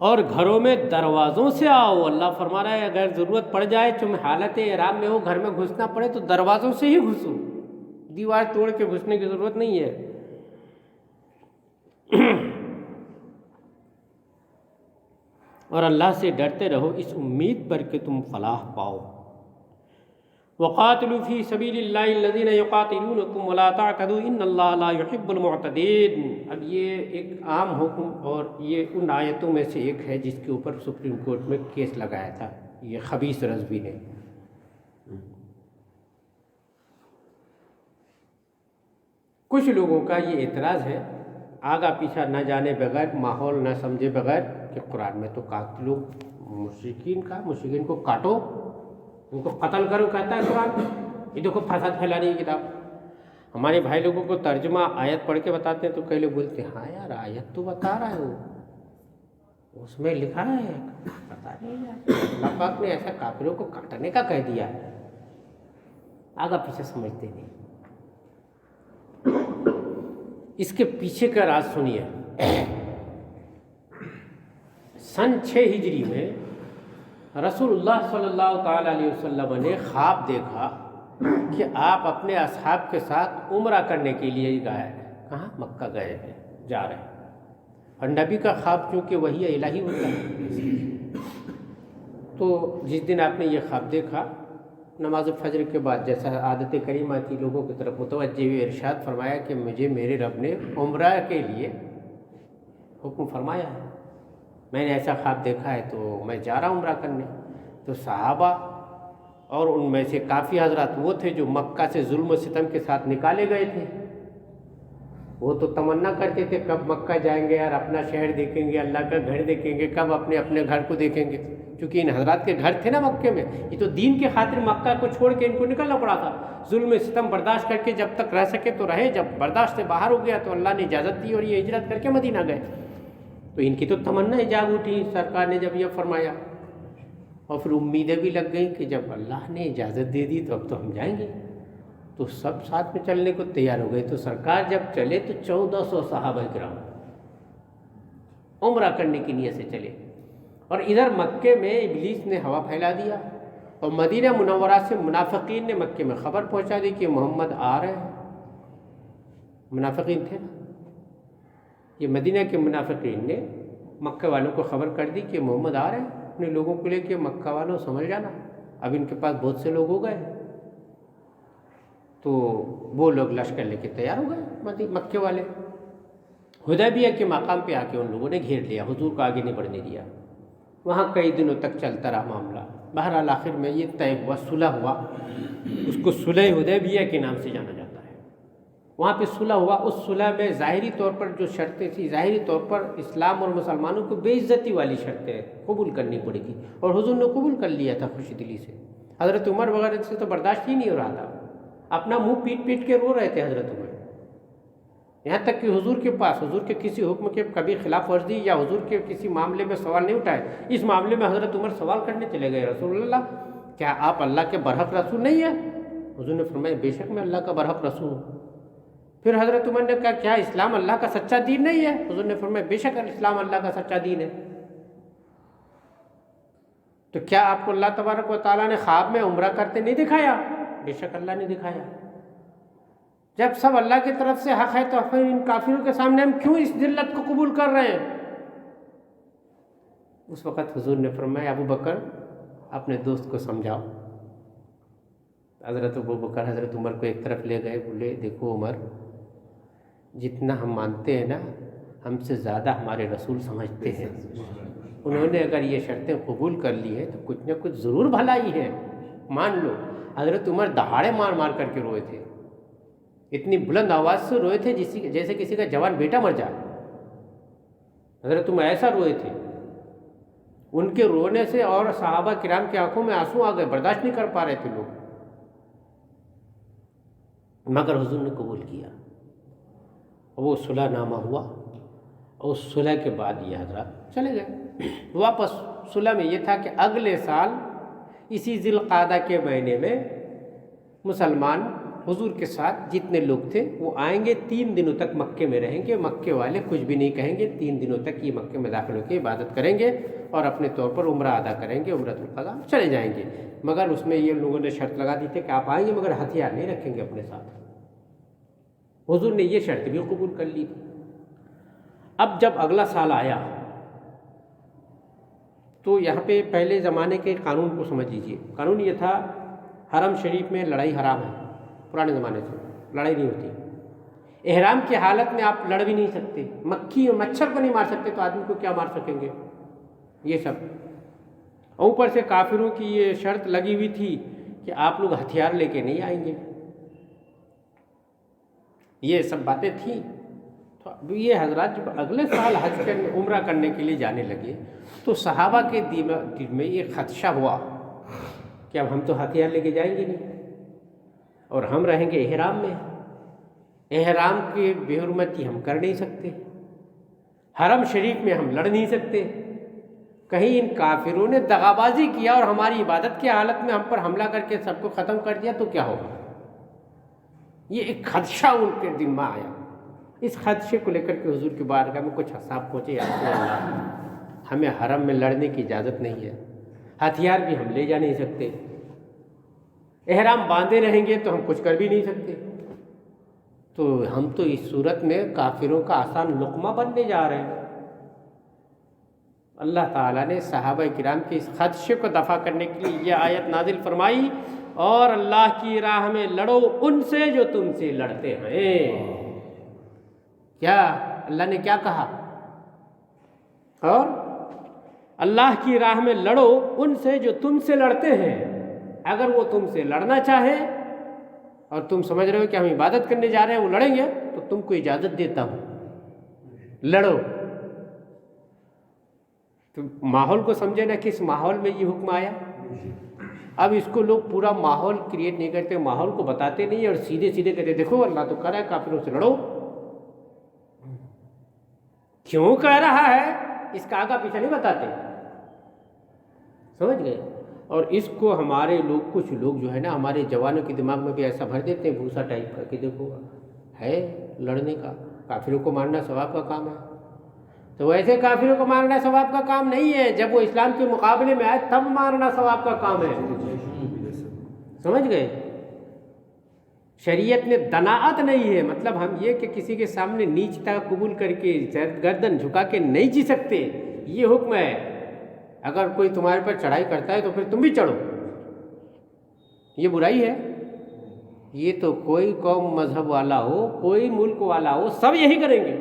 اور گھروں میں دروازوں سے آؤ. اللہ فرما رہا ہے اگر ضرورت پڑ جائے, تم حالت احرام میں ہو, گھر میں گھسنا پڑے تو دروازوں سے ہی گھسو, دیوار توڑ کے گھسنے کی ضرورت نہیں ہے. اور اللہ سے ڈرتے رہو اس امید پر کہ تم فلاح پاؤ. وقاتلوا فی سبیل اللہ الذین یقاتلونکم ولا تعتدوا ان اللہ لا یحب المعتدین. اب یہ ایک عام حکم, اور یہ ان آیتوں میں سے ایک ہے جس کے اوپر سپریم کورٹ میں کیس لگایا تھا یہ خبیث رضوی نے. کچھ لوگوں کا یہ اعتراض ہے آگا پیچھا نہ جانے بغیر, ماحول نہ سمجھے بغیر, کہ قرآن میں تو قاتلو مشرکین کو کاٹو, ان کو قتل کرو کہتا ہے قرآن. یہ دیکھو فساد پھیلانے کی کتاب. ہمارے بھائی لوگوں کو ترجمہ آیت پڑھ کے بتاتے ہیں تو کئی لوگ بولتے ہیں ہاں یار آیت تو بتا رہا ہے وہ, اس میں لکھا ہے پتا نہیں اللہ پاک نے ایسا کافروں کو کاٹنے کا کہہ دیا ہے، آگا پیچھے سمجھتے نہیں۔ اس کے پیچھے کا راز سنیے۔ سن 6 ہجری میں رسول اللہ صلی اللہ تعالیٰ علیہ وسلم نے خواب دیکھا کہ آپ اپنے اصحاب کے ساتھ عمرہ کرنے کے لیے گئے، کہاں؟ مکہ گئے ہیں، جا رہے ہیں۔ اور نبی کا خواب چونکہ وحی الہی ہوتا ہے، تو جس دن آپ نے یہ خواب دیکھا، نماز فجر کے بعد جیسا عادت کریمہ تھی لوگوں کی طرف متوجہ ہوئے، ارشاد فرمایا کہ مجھے میرے رب نے عمرہ کے لیے حکم فرمایا ہے، میں نے ایسا خواب دیکھا ہے تو میں جا رہا ہوں عمرہ کرنے۔ تو صحابہ اور ان میں سے کافی حضرات وہ تھے جو مکہ سے ظلم و ستم کے ساتھ نکالے گئے تھے، وہ تو تمنا کرتے تھے کب مکہ جائیں گے اور اپنا شہر دیکھیں گے، اللہ کا گھر دیکھیں گے، کب اپنے گھر کو دیکھیں گے، کیونکہ ان حضرات کے گھر تھے نا مکے میں، یہ تو دین کے خاطر مکہ کو چھوڑ کے ان کو نکلنا پڑا تھا، ظلم ستم برداشت کر کے جب تک رہ سکے تو رہے، جب برداشت سے باہر ہو گیا تو اللہ نے اجازت دی اور یہ ہجرت کر کے مدینہ گئے۔ تو ان کی تو تمنا جاگ اٹھی سرکار نے جب یہ فرمایا، اور پھر امیدیں بھی لگ گئیں کہ جب اللہ نے اجازت دے دی تو اب تو ہم جائیں گے، تو سب ساتھ میں چلنے کو تیار ہو گئے۔ تو سرکار جب چلے تو 1400 صحابہ کرام عمرہ کرنے کی نیت سے چلے، اور ادھر مکے میں ابلیس نے ہوا پھیلا دیا، اور مدینہ منورہ سے منافقین نے مکے میں خبر پہنچا دی کہ محمد آ رہے ہیں۔ منافقین تھے نا، یہ مدینہ کے منافقین نے مکہ والوں کو خبر کر دی کہ محمد آ رہے ہیں، اپنے لوگوں کو لے کے مکہ والوں سمجھ جانا، اب ان کے پاس بہت سے لوگ ہو گئے۔ تو وہ لوگ لشکر لے کے تیار ہو گئے مکے والے، حدیبیہ کے مقام پہ آ کے ان لوگوں نے گھیر لیا، حضور کو آگے نہیں بڑھنے دیا، وہاں کئی دنوں تک چلتا رہا معاملہ۔ بہرحال آخر میں یہ طے ہوا، صلح ہوا، اس کو صلح حدیبیہ کے نام سے جانا جاتا ہے۔ وہاں پہ صلح ہوا، اس صلح میں ظاہری طور پر جو شرطیں تھیں، ظاہری طور پر اسلام اور مسلمانوں کو بے عزتی والی شرطیں قبول کرنی پڑی تھی، اور حضور نے قبول کر لیا تھا خوشی دلی سے۔ حضرت عمر وغیرہ سے تو برداشت ہی نہیں ہو رہا تھا، اپنا منہ پیٹ پیٹ کے رو رہے تھے حضرت عمر، یہاں تک کہ حضور کے پاس حضور کے کسی حکم کے کبھی خلاف ورزی یا حضور کے کسی معاملے میں سوال نہیں اٹھائے، اس معاملے میں حضرت عمر سوال کرنے چلے گئے، رسول اللہ کیا آپ اللہ کے برحق رسول نہیں ہیں؟ حضور نے فرمایا بے شک میں اللہ کا برحق رسول ہوں۔ پھر حضرت عمر نے کہا کیا اسلام اللہ کا سچا دین نہیں ہے؟ حضور نے فرمایا بے شک اسلام اللہ کا سچا دین ہے۔ تو کیا آپ کو اللہ تبارک و تعالیٰ نے خواب میں عمرہ کرتے نہیں دکھایا؟ بے شک اللہ نے دکھایا۔ جب سب اللہ کی طرف سے حق ہے تو پھر ان کافروں کے سامنے ہم کیوں اس ذلت کو قبول کر رہے ہیں؟ اس وقت حضور نے فرمایا ابو بکر اپنے دوست کو سمجھاؤ۔ حضرت ابو بکر حضرت عمر کو ایک طرف لے گئے، بولے دیکھو عمر، جتنا ہم مانتے ہیں نا، ہم سے زیادہ ہمارے رسول سمجھتے ہیں، انہوں نے اگر یہ شرطیں قبول کر لی ہیں تو کچھ نہ کچھ ضرور بھلائی ہے، مان لو۔ حضرت عمر دہاڑے مار مار کر کے روئے تھے، اتنی بلند آواز سے روئے تھے جیسے کسی کا جوان بیٹا مر جائے۔ حضرت عمر ایسا روئے تھے، ان کے رونے سے اور صحابہ کرام کی آنکھوں میں آنسو آ گئے، برداشت نہیں کر پا رہے تھے لوگ، مگر حضور نے قبول کیا، وہ صلح نامہ ہوا، اور اس صلح کے بعد یہ حضرات چلے گئے واپس۔ صلح میں یہ تھا کہ اگلے سال اسی ذی القعدہ کے مہینے میں مسلمان حضور کے ساتھ جتنے لوگ تھے وہ آئیں گے، 3 دنوں تک مکے میں رہیں گے، مکے والے کچھ بھی نہیں کہیں گے، 3 دنوں تک یہ مکے میں داخل ہو کے عبادت کریں گے اور اپنے طور پر عمرہ ادا کریں گے، عمرۃ القضاء چلے جائیں گے۔ مگر اس میں یہ لوگوں نے شرط لگا دی تھی کہ آپ آئیں گے مگر ہتھیار نہیں رکھیں گے اپنے ساتھ۔ حضور نے یہ شرط بھی قبول کر لی تھی۔ اب جب اگلا سال آیا تو یہاں پہ پہلے زمانے کے قانون کو سمجھ لیجیے۔ قانون یہ تھا حرم شریف میں لڑائی حرام ہے، پرانے زمانے سے لڑائی نہیں ہوتی، احرام کی حالت میں آپ لڑ بھی نہیں سکتے، مکھی اور مچھر کو نہیں مار سکتے تو آدمی کو کیا مار سکیں گے، یہ سب۔ اوپر سے کافروں کی یہ شرط لگی ہوئی تھی کہ آپ لوگ ہتھیار لے کے نہیں آئیں گے، یہ سب باتیں تھیں۔ تو اب یہ حضرات جب اگلے سال حج کرنے عمرہ کرنے کے لیے جانے لگے تو صحابہ کے دل میں یہ خدشہ ہوا کہ اب ہم تو ہتھیار لے کے جائیں گے نہیں، اور ہم رہیں گے احرام میں، احرام کی بے حرمتی ہم کر نہیں سکتے، حرم شریف میں ہم لڑ نہیں سکتے، کہیں ان کافروں نے دغابازی کیا اور ہماری عبادت کی حالت میں ہم پر حملہ کر کے سب کو ختم کر دیا تو کیا ہوگا؟ یہ ایک خدشہ ان کے دل میں آیا. اس خدشے کو لے کر کے حضور کی بارگاہ میں کچھ حساب پہنچے، یا رسول اللہ ہمیں حرم میں لڑنے کی اجازت نہیں ہے، ہتھیار بھی ہم لے جا نہیں سکتے، احرام باندھے رہیں گے تو ہم کچھ کر بھی نہیں سکتے، تو ہم تو اس صورت میں کافروں کا آسان لقمہ بننے جا رہے ہیں. اللہ تعالیٰ نے صحابہ کرام کے اس خدشے کو دفع کرنے کے لیے یہ آیت نازل فرمائی، اور اللہ کی راہ میں لڑو ان سے جو تم سے لڑتے ہیں. کیا اللہ نے کیا کہا؟ اور اللہ کی راہ میں لڑو ان سے جو تم سے لڑتے ہیں. اگر وہ تم سے لڑنا چاہے اور تم سمجھ رہے ہو کہ ہم عبادت کرنے جا رہے ہیں وہ لڑیں گے، تو تم کو اجازت دیتا ہوں، لڑو. تو ماحول کو سمجھے نا، کس ماحول میں یہ حکم آیا. اب اس کو لوگ پورا ماحول کریٹ نہیں کرتے، ماحول کو بتاتے نہیں اور سیدھے سیدھے کہتے دیکھو اللہ تو کہہ رہا ہے کافروں سے لڑو. کیوں کہہ رہا ہے اس کا آگا پیچھا نہیں بتاتے، سمجھ گئے. اور اس کو ہمارے لوگ، کچھ لوگ جو ہے نا ہمارے جوانوں کے دماغ میں بھی ایسا بھر دیتے ہیں بھوسا ٹائپ کا کہ دیکھو ہے لڑنے کا، کافروں کو مارنا ثواب کا کام ہے. تو ویسے کافروں کو مارنا ثواب کا کام نہیں ہے، جب وہ اسلام کے مقابلے میں آئے تب مارنا ثواب کا کام ہے. سمجھ گئے. شریعت میں دناعت نہیں ہے، مطلب ہم یہ کہ کسی کے سامنے نیچتا قبول کر کے گردن جھکا کے نہیں جی سکتے، یہ حکم ہے. اگر کوئی تمہارے پر چڑھائی کرتا ہے تو پھر تم بھی چڑھو، یہ برائی ہے. یہ تو کوئی قوم مذہب والا ہو، کوئی ملک والا ہو، سب یہی کریں گے.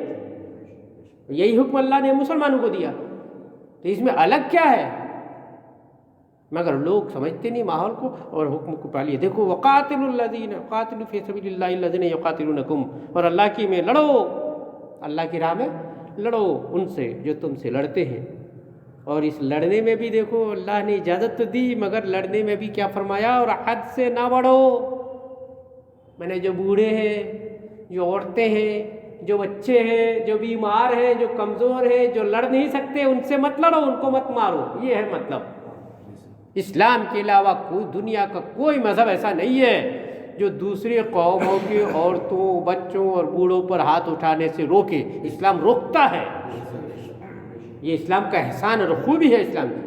یہی حکم اللہ نے مسلمانوں کو دیا، تو اس میں الگ کیا ہے؟ مگر لوگ سمجھتے نہیں ماحول کو اور حکم کو پالیے. دیکھو وقاتلوا الذین قاتلوا فی سبیل اللہ الذین یقاتلونکم، اور اللہ کی میں لڑو، اللہ کی راہ میں لڑو ان سے جو تم سے لڑتے ہیں. اور اس لڑنے میں بھی دیکھو اللہ نے اجازت تو دی، مگر لڑنے میں بھی کیا فرمایا؟ اور حد سے نہ بڑھو. میں نے جو بوڑھے ہیں، جو عورتیں ہیں، جو بچے ہیں، جو بیمار ہیں، جو کمزور ہیں، جو لڑ نہیں سکتے، ان سے مت لڑو، ان کو مت مارو. یہ ہے مطلب. اسلام کے علاوہ کوئی دنیا کا کوئی مذہب ایسا نہیں ہے جو دوسری قوموں کی عورتوں، بچوں اور بوڑھوں پر ہاتھ اٹھانے سے روکے. اسلام روکتا ہے. یہ اسلام کا احسان اور خوبی ہے اسلام کی.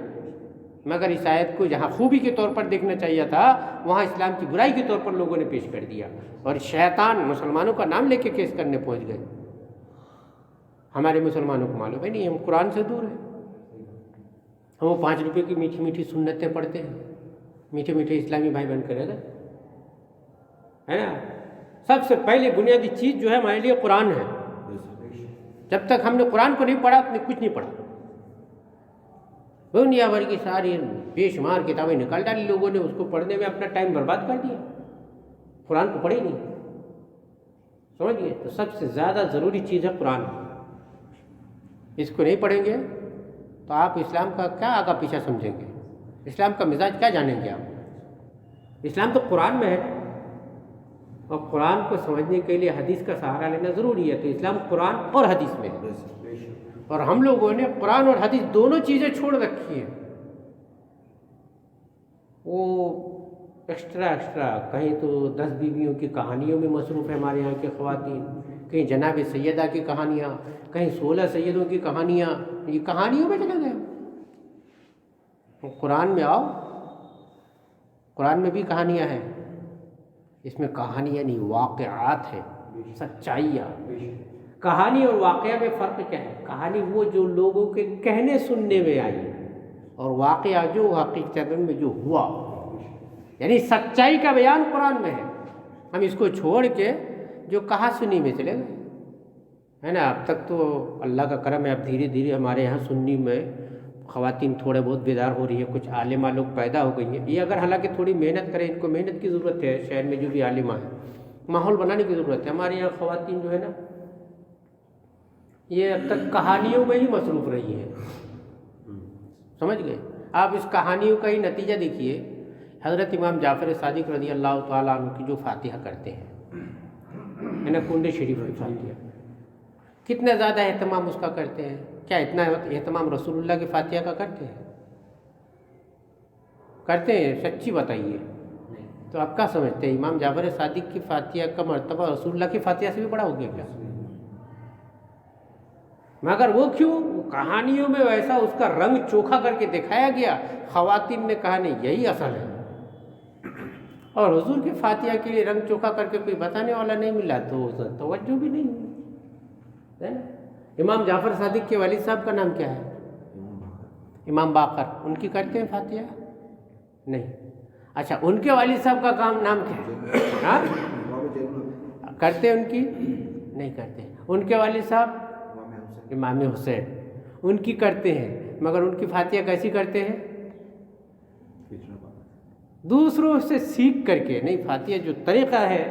مگر اس آیت کو جہاں خوبی کے طور پر دیکھنا چاہیے تھا، وہاں اسلام کی برائی کے طور پر لوگوں نے پیش کر دیا، اور شیطان مسلمانوں کا نام لے کے کیس کرنے پہنچ گئے. ہمارے مسلمانوں کو معلوم ہے نہیں، ہم قرآن سے دور ہیں. ہم وہ 5 روپے کی میٹھی میٹھی سنتیں پڑھتے ہیں، میٹھے میٹھے اسلامی بھائی بن کر رہ گئے، ہے نا. سب سے پہلے بنیادی چیز جو ہے ہمارے لیے قرآن ہے. جب تک ہم نے قرآن کو نہیں پڑھا، اپنے کچھ نہیں پڑھا. دنیا بھر کی ساری بے شمار کتابیں نکال ڈالی لوگوں نے، اس کو پڑھنے میں اپنا ٹائم برباد کر دیا، قرآن کو پڑھے نہیں. سمجھئے. تو سب سے زیادہ ضروری چیز ہے قرآن. اس کو نہیں پڑھیں گے تو آپ اسلام کا کیا آگا پیچھا سمجھیں گے؟ اسلام کا مزاج کیا جانیں گے آپ؟ اسلام تو قرآن میں ہے، اور قرآن کو سمجھنے کے لیے حدیث کا سہارا لینا ضروری ہے. تو اسلام قرآن اور حدیث میں ہے، اور ہم لوگوں نے قرآن اور حدیث دونوں چیزیں چھوڑ رکھی ہیں. وہ ایکسٹرا کہیں تو 10 بیویوں کی کہانیوں میں مصروف ہے ہمارے یہاں کی خواتین، کہیں جناب سیدہ کی کہانیاں، کہیں 16 سیدوں کی کہانیاں، یہ کہانیوں میں چلے گئے. قرآن میں آؤ، قرآن میں بھی کہانیاں ہیں. اس میں کہانیاں نہیں، واقعات ہیں، سچائیاں. کہانی اور واقعہ میں فرق کیا ہے؟ کہانی وہ جو لوگوں کے کہنے سننے میں آئی، اور واقعہ جو حقیقت میں جو ہوا، یعنی سچائی کا بیان قرآن میں ہے. ہم اس کو چھوڑ کے جو کہا سنی میں چلے گئے، ہے نا. اب تک تو اللہ کا کرم ہے، اب دھیرے دھیرے ہمارے یہاں سنی میں خواتین تھوڑے بہت بیدار ہو رہی ہے، کچھ عالمہ لوگ پیدا ہو گئی ہیں. یہ اگر حالانکہ تھوڑی محنت کریں، ان کو محنت کی ضرورت ہے. شہر میں جو بھی عالمہ ہے، ماحول بنانے کی ضرورت ہے. ہمارے یہاں خواتین جو ہے نا، یہ اب تک کہانیوں میں ہی مصروف رہی ہیں. سمجھ گئے. آپ اس کہانیوں کا ہی نتیجہ دیکھیے. حضرت امام جعفر صادق رضی اللہ تعالیٰ عنہ کی جو فاتحہ کرتے ہیں، ہے نا، کنڈ شریف کی فاتحہ، کتنا زیادہ اہتمام اس کا کرتے ہیں؟ کیا اتنا اہتمام رسول اللہ کی فاتحہ کا کرتے ہیں؟ کرتے ہیں؟ سچی بتائیے. تو آپ کیا سمجھتے ہیں امام جعفر صادق کی فاتحہ کا مرتبہ رسول اللہ کی فاتحہ سے بھی بڑا ہو گیا کیا؟ مگر وہ کیوں؟ وہ کہانیوں میں ویسا اس کا رنگ چوکھا کر کے دکھایا گیا، خواتین نے کہا نہیں یہی اصل ہے. اور حضور کی فاتحہ کے لیے رنگ چوکھا کر کے کوئی بتانے والا نہیں ملا تو توجہ بھی نہیں ہے نا. امام جعفر صادق کے والد صاحب کا نام کیا ہے؟ امام باقر. ان کی کرتے ہیں فاتحہ؟ نہیں. اچھا ان کے والد صاحب کا نام کیا ہے؟ ہاں کرتے ان کی؟ نہیں کرتے. ان کے والد صاحب امام حسین، ان کی کرتے ہیں، مگر ان کی فاتحہ کیسی کرتے ہیں؟ دوسروں سے سیکھ کر کے. نہیں، فاتحہ جو طریقہ ہے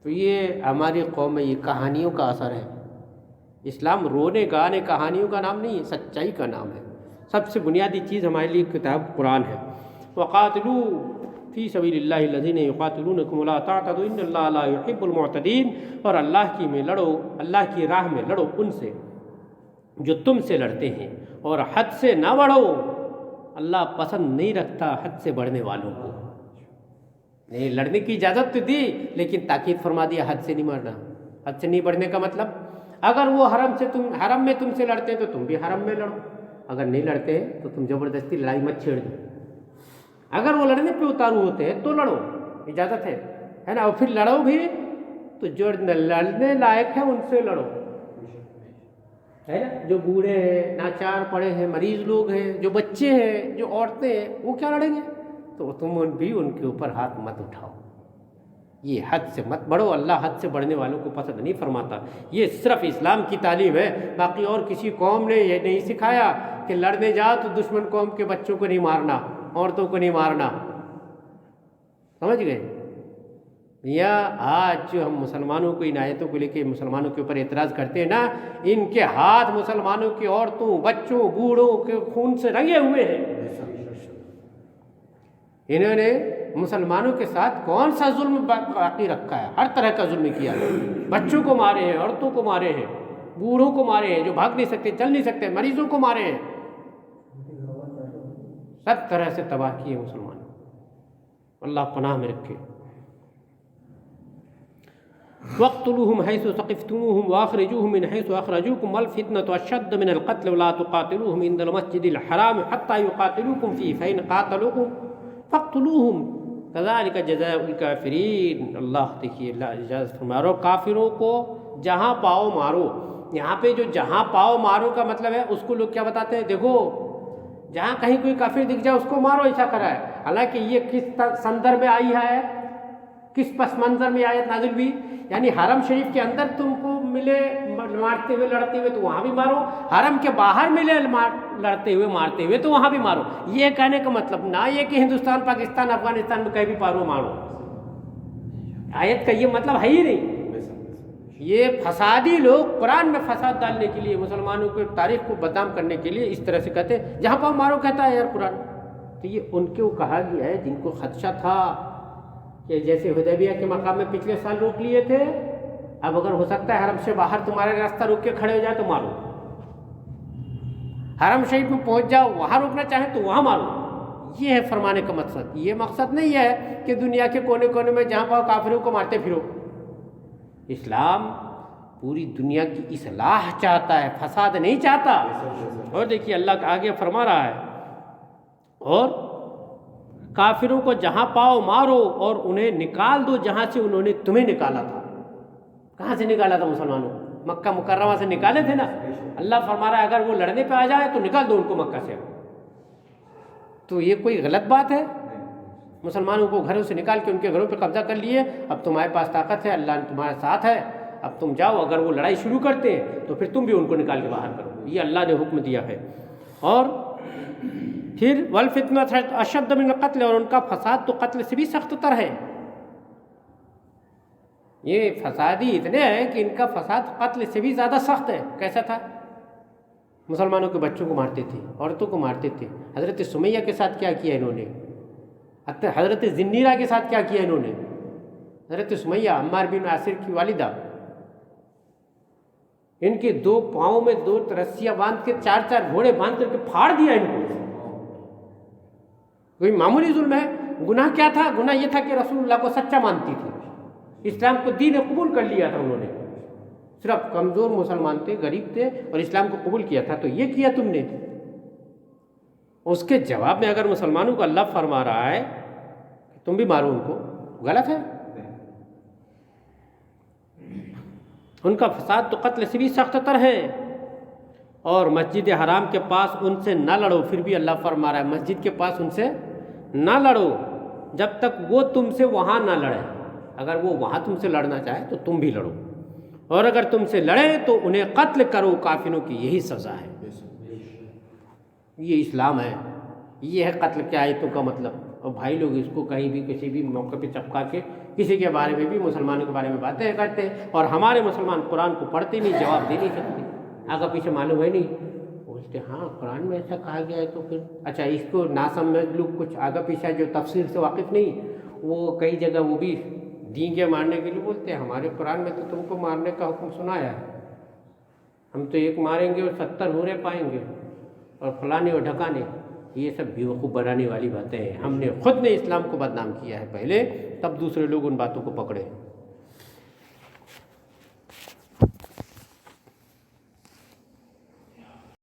تو یہ ہماری قوم میں یہ کہانیوں کا اثر ہے. اسلام رونے گانے کہانیوں کا نام نہیں ہے، سچائی کا نام ہے. سب سے بنیادی چیز ہمارے لیے کتاب قرآن ہے. وَقَاتِلُوا فی سبیل اللہ الذین یقاتلونکم ولا تعتدوا ان اللہ لا یحب المعتدین. اور اللہ کی میں لڑو، اللہ کی راہ میں لڑو ان سے جو تم سے لڑتے ہیں، اور حد سے نہ بڑھو. اللہ پسند نہیں رکھتا حد سے بڑھنے والوں کو. نہیں، لڑنے کی اجازت تو دی لیکن تاکید فرما دیا حد سے نہیں بڑھنا. حد سے نہیں بڑھنے کا مطلب اگر وہ حرم میں تم سے لڑتے ہیں تو تم بھی حرم میں لڑو. اگر نہیں لڑتے ہیں تو تم زبردستی لڑائی مت چھیڑ دو. اگر وہ لڑنے پہ اتارو ہوتے ہیں تو لڑو، اجازت ہے نا. اور پھر لڑو بھی تو جو لڑنے لائق ہے ان سے لڑو، ہے نا. جو بوڑھے ہیں، ناچار پڑے ہیں، مریض لوگ ہیں، جو بچے ہیں، جو عورتیں ہیں، وہ کیا لڑیں گے؟ تو تم بھی ان کے اوپر ہاتھ مت اٹھاؤ. یہ حد سے مت بڑھو. اللہ حد سے بڑھنے والوں کو پسند نہیں فرماتا. یہ صرف اسلام کی تعلیم ہے. باقی اور کسی قوم نے یہ نہیں سکھایا کہ لڑنے جاؤ تو دشمن قوم کے بچوں کو نہیں مارنا، عورتوں کو نہیں مارنا. سمجھ گئے؟ یا آج جو ہم مسلمانوں کو ان آیتوں کو لے کے مسلمانوں کے اوپر اعتراض کرتے ہیں نا، ان کے ہاتھ مسلمانوں کی عورتوں، بچوں، بوڑھوں کے خون سے رنگے ہوئے ہیں. انہوں نے مسلمانوں کے ساتھ کون سا ظلم باقی رکھا ہے؟ ہر طرح کا ظلم کیا ہے. بچوں کو مارے ہیں، عورتوں کو مارے ہیں، بوڑھوں کو مارے ہیں جو بھاگ نہیں سکتے، چل نہیں سکتے، مریضوں کو مارے ہیں. سب طرح سے تباہ کیے مسلمانوں. اللہ پناہ میں رکھے. وَاقْتُلُوهُمْ حَيْثُ ثَقِفْتُمُوهُمْ وَأَخْرِجُوهُمْ مِنْ حَيْثُ أَخْرَجُوكُمْ وَالْفِتْنَةُ أَشَدُّ مِنَ الْقَتْلِ وَلَا تُقَاتِلُوهُمْ عِنْدَ الْمَسْجِدِ الْحَرَامِ حَتَّى يُقَاتِلُوكُمْ فِيهِ فَإِنْ قَاتَلُوكُمْ فَاقْتُلُوهُمْ كَذَلِكَ جَزَاءُ الْكَافِرِينَ. اللہ دیکھیے، اللہ اجازت فرما رہا. کافروں کو جہاں پاؤ مارو. یہاں پہ جو جہاں پاؤ مارو کا مطلب ہے اس کو لوگ کیا بتاتے ہیں؟ دیکھو جہاں کہیں کوئی کافر دکھ جائے اس کو مارو، ایسا کرا ہے. حالانکہ یہ کس سندر میں آئی ہے، کس پس منظر میں آیت نازل ہوئی؟ یعنی حرم شریف کے اندر تم کو ملے مارتے ہوئے لڑتے ہوئے تو وہاں بھی مارو، حرم کے باہر ملے لڑتے ہوئے مارتے ہوئے تو وہاں بھی مارو. یہ کہنے کا مطلب نہ یہ کہ ہندوستان، پاکستان، افغانستان میں کہیں بھی پارو مارو. آیت کا یہ مطلب ہے ہی نہیں. یہ فسادی لوگ قرآن میں فساد ڈالنے کے لیے، مسلمانوں کو تاریخ کو بدنام کرنے کے لیے اس طرح سے کہتے ہیں جہاں پاؤ مارو کہتا ہے یار قرآن. تو یہ ان کو کہا گیا ہے جن کو خدشہ تھا کہ جیسے حدیبیہ کے مقام میں پچھلے سال روک لیے تھے، اب اگر ہو سکتا ہے حرم سے باہر تمہارا راستہ روک کے کھڑے ہو جائے تو مارو. حرم شریف میں پہنچ جاؤ، وہاں روکنا چاہیں تو وہاں مارو. یہ ہے فرمانے کا مقصد. یہ مقصد نہیں ہے کہ دنیا کے کونے کونے میں جہاں پاؤ کافروں کو مارتے پھرو. اسلام پوری دنیا کی اصلاح چاہتا ہے، فساد نہیں چاہتا. اور دیکھیے اللہ کا آگے فرما رہا ہے، اور کافروں کو جہاں پاؤ مارو اور انہیں نکال دو جہاں سے انہوں نے تمہیں نکالا تھا. کہاں سے نکالا تھا مسلمانوں؟ مکہ مکرمہ سے نکالے تھے نا. اللہ فرما رہا ہے اگر وہ لڑنے پہ آ جائے تو نکال دو ان کو مکہ سے. تو یہ کوئی غلط بات ہے؟ مسلمانوں کو گھروں سے نکال کے ان کے گھروں پہ قبضہ کر لیے. اب تمہارے پاس طاقت ہے، اللہ نے تمہارے ساتھ ہے، اب تم جاؤ. اگر وہ لڑائی شروع کرتے ہیں تو پھر تم بھی ان کو نکال کے باہر کرو. یہ اللہ نے حکم دیا ہے. اور پھر وَالْفِتْنَةُ أَشَدُّ مِنَ الْقَتْلِ، اور ان کا فساد تو قتل سے بھی سخت تر ہے. یہ فسادی اتنے ہیں کہ ان کا فساد قتل سے بھی زیادہ سخت ہے. کیسا تھا؟ مسلمانوں کے بچوں کو مارتے تھے، عورتوں کو مارتے تھے. حضرت سمیہ کے ساتھ کیا کیا انہوں نے؟ حضرت زنیرہ کے ساتھ کیا کیا انہوں نے؟ حضرت سمیہ عمار بن یاسر کی والدہ، ان کے 2 پاؤں میں 2 رسیاں باندھ کے 4 گھوڑے باندھ کر کے پھاڑ دیا ان کو. کوئی معمولی ظلم ہے؟ گناہ کیا تھا؟ گناہ یہ تھا کہ رسول اللہ کو سچا مانتی تھی، اسلام کو دین قبول کر لیا تھا انہوں نے، صرف کمزور مسلمان تھے، غریب تھے اور اسلام کو قبول کیا تھا، تو یہ کیا تم نے. اس کے جواب میں اگر مسلمانوں کو اللہ فرما رہا ہے کہ تم بھی مارو ان کو، غلط ہے. ان کا فساد تو قتل سے بھی سخت تر ہے. اور مسجد حرام کے پاس ان سے نہ لڑو، پھر بھی اللہ فرما رہا ہے مسجد کے پاس ان سے نہ لڑو جب تک وہ تم سے وہاں نہ لڑے. اگر وہ وہاں تم سے لڑنا چاہے تو تم بھی لڑو، اور اگر تم سے لڑے تو انہیں قتل کرو، کافروں کی یہی سزا ہے. یہ اسلام ہے، یہ ہے قتل کی آیتوں کا مطلب. اور بھائی لوگ اس کو کہیں بھی کسی بھی موقع پہ چپکا کے کسی کے بارے میں بھی، مسلمانوں کے بارے میں باتیں کرتے ہیں، اور ہمارے مسلمان قرآن کو پڑھتے نہیں، جواب دے نہیں سکتے، آگے پیچھے معلوم ہے نہیں. بولتے ہاں قرآن میں ایسا کہا گیا ہے تو پھر اچھا اس کو نہ سمجھ لوگ کچھ آگے پیچھے جو تفسیر سے واقف نہیں، وہ کئی جگہ وہ بھی دینگے مارنے کے لیے بولتے ہیں ہمارے قرآن میں تو تم کو مارنے کا حکم سنایا ہے، ہم تو ایک ماریں گے اور 70 ہورے پائیں گے اور فلانے اور ڈھکانے. یہ سب بیوقوف بنانے والی باتیں ہیں. ہم نے خود نے اسلام کو بدنام کیا ہے پہلے، تب دوسرے لوگ ان باتوں کو پکڑے.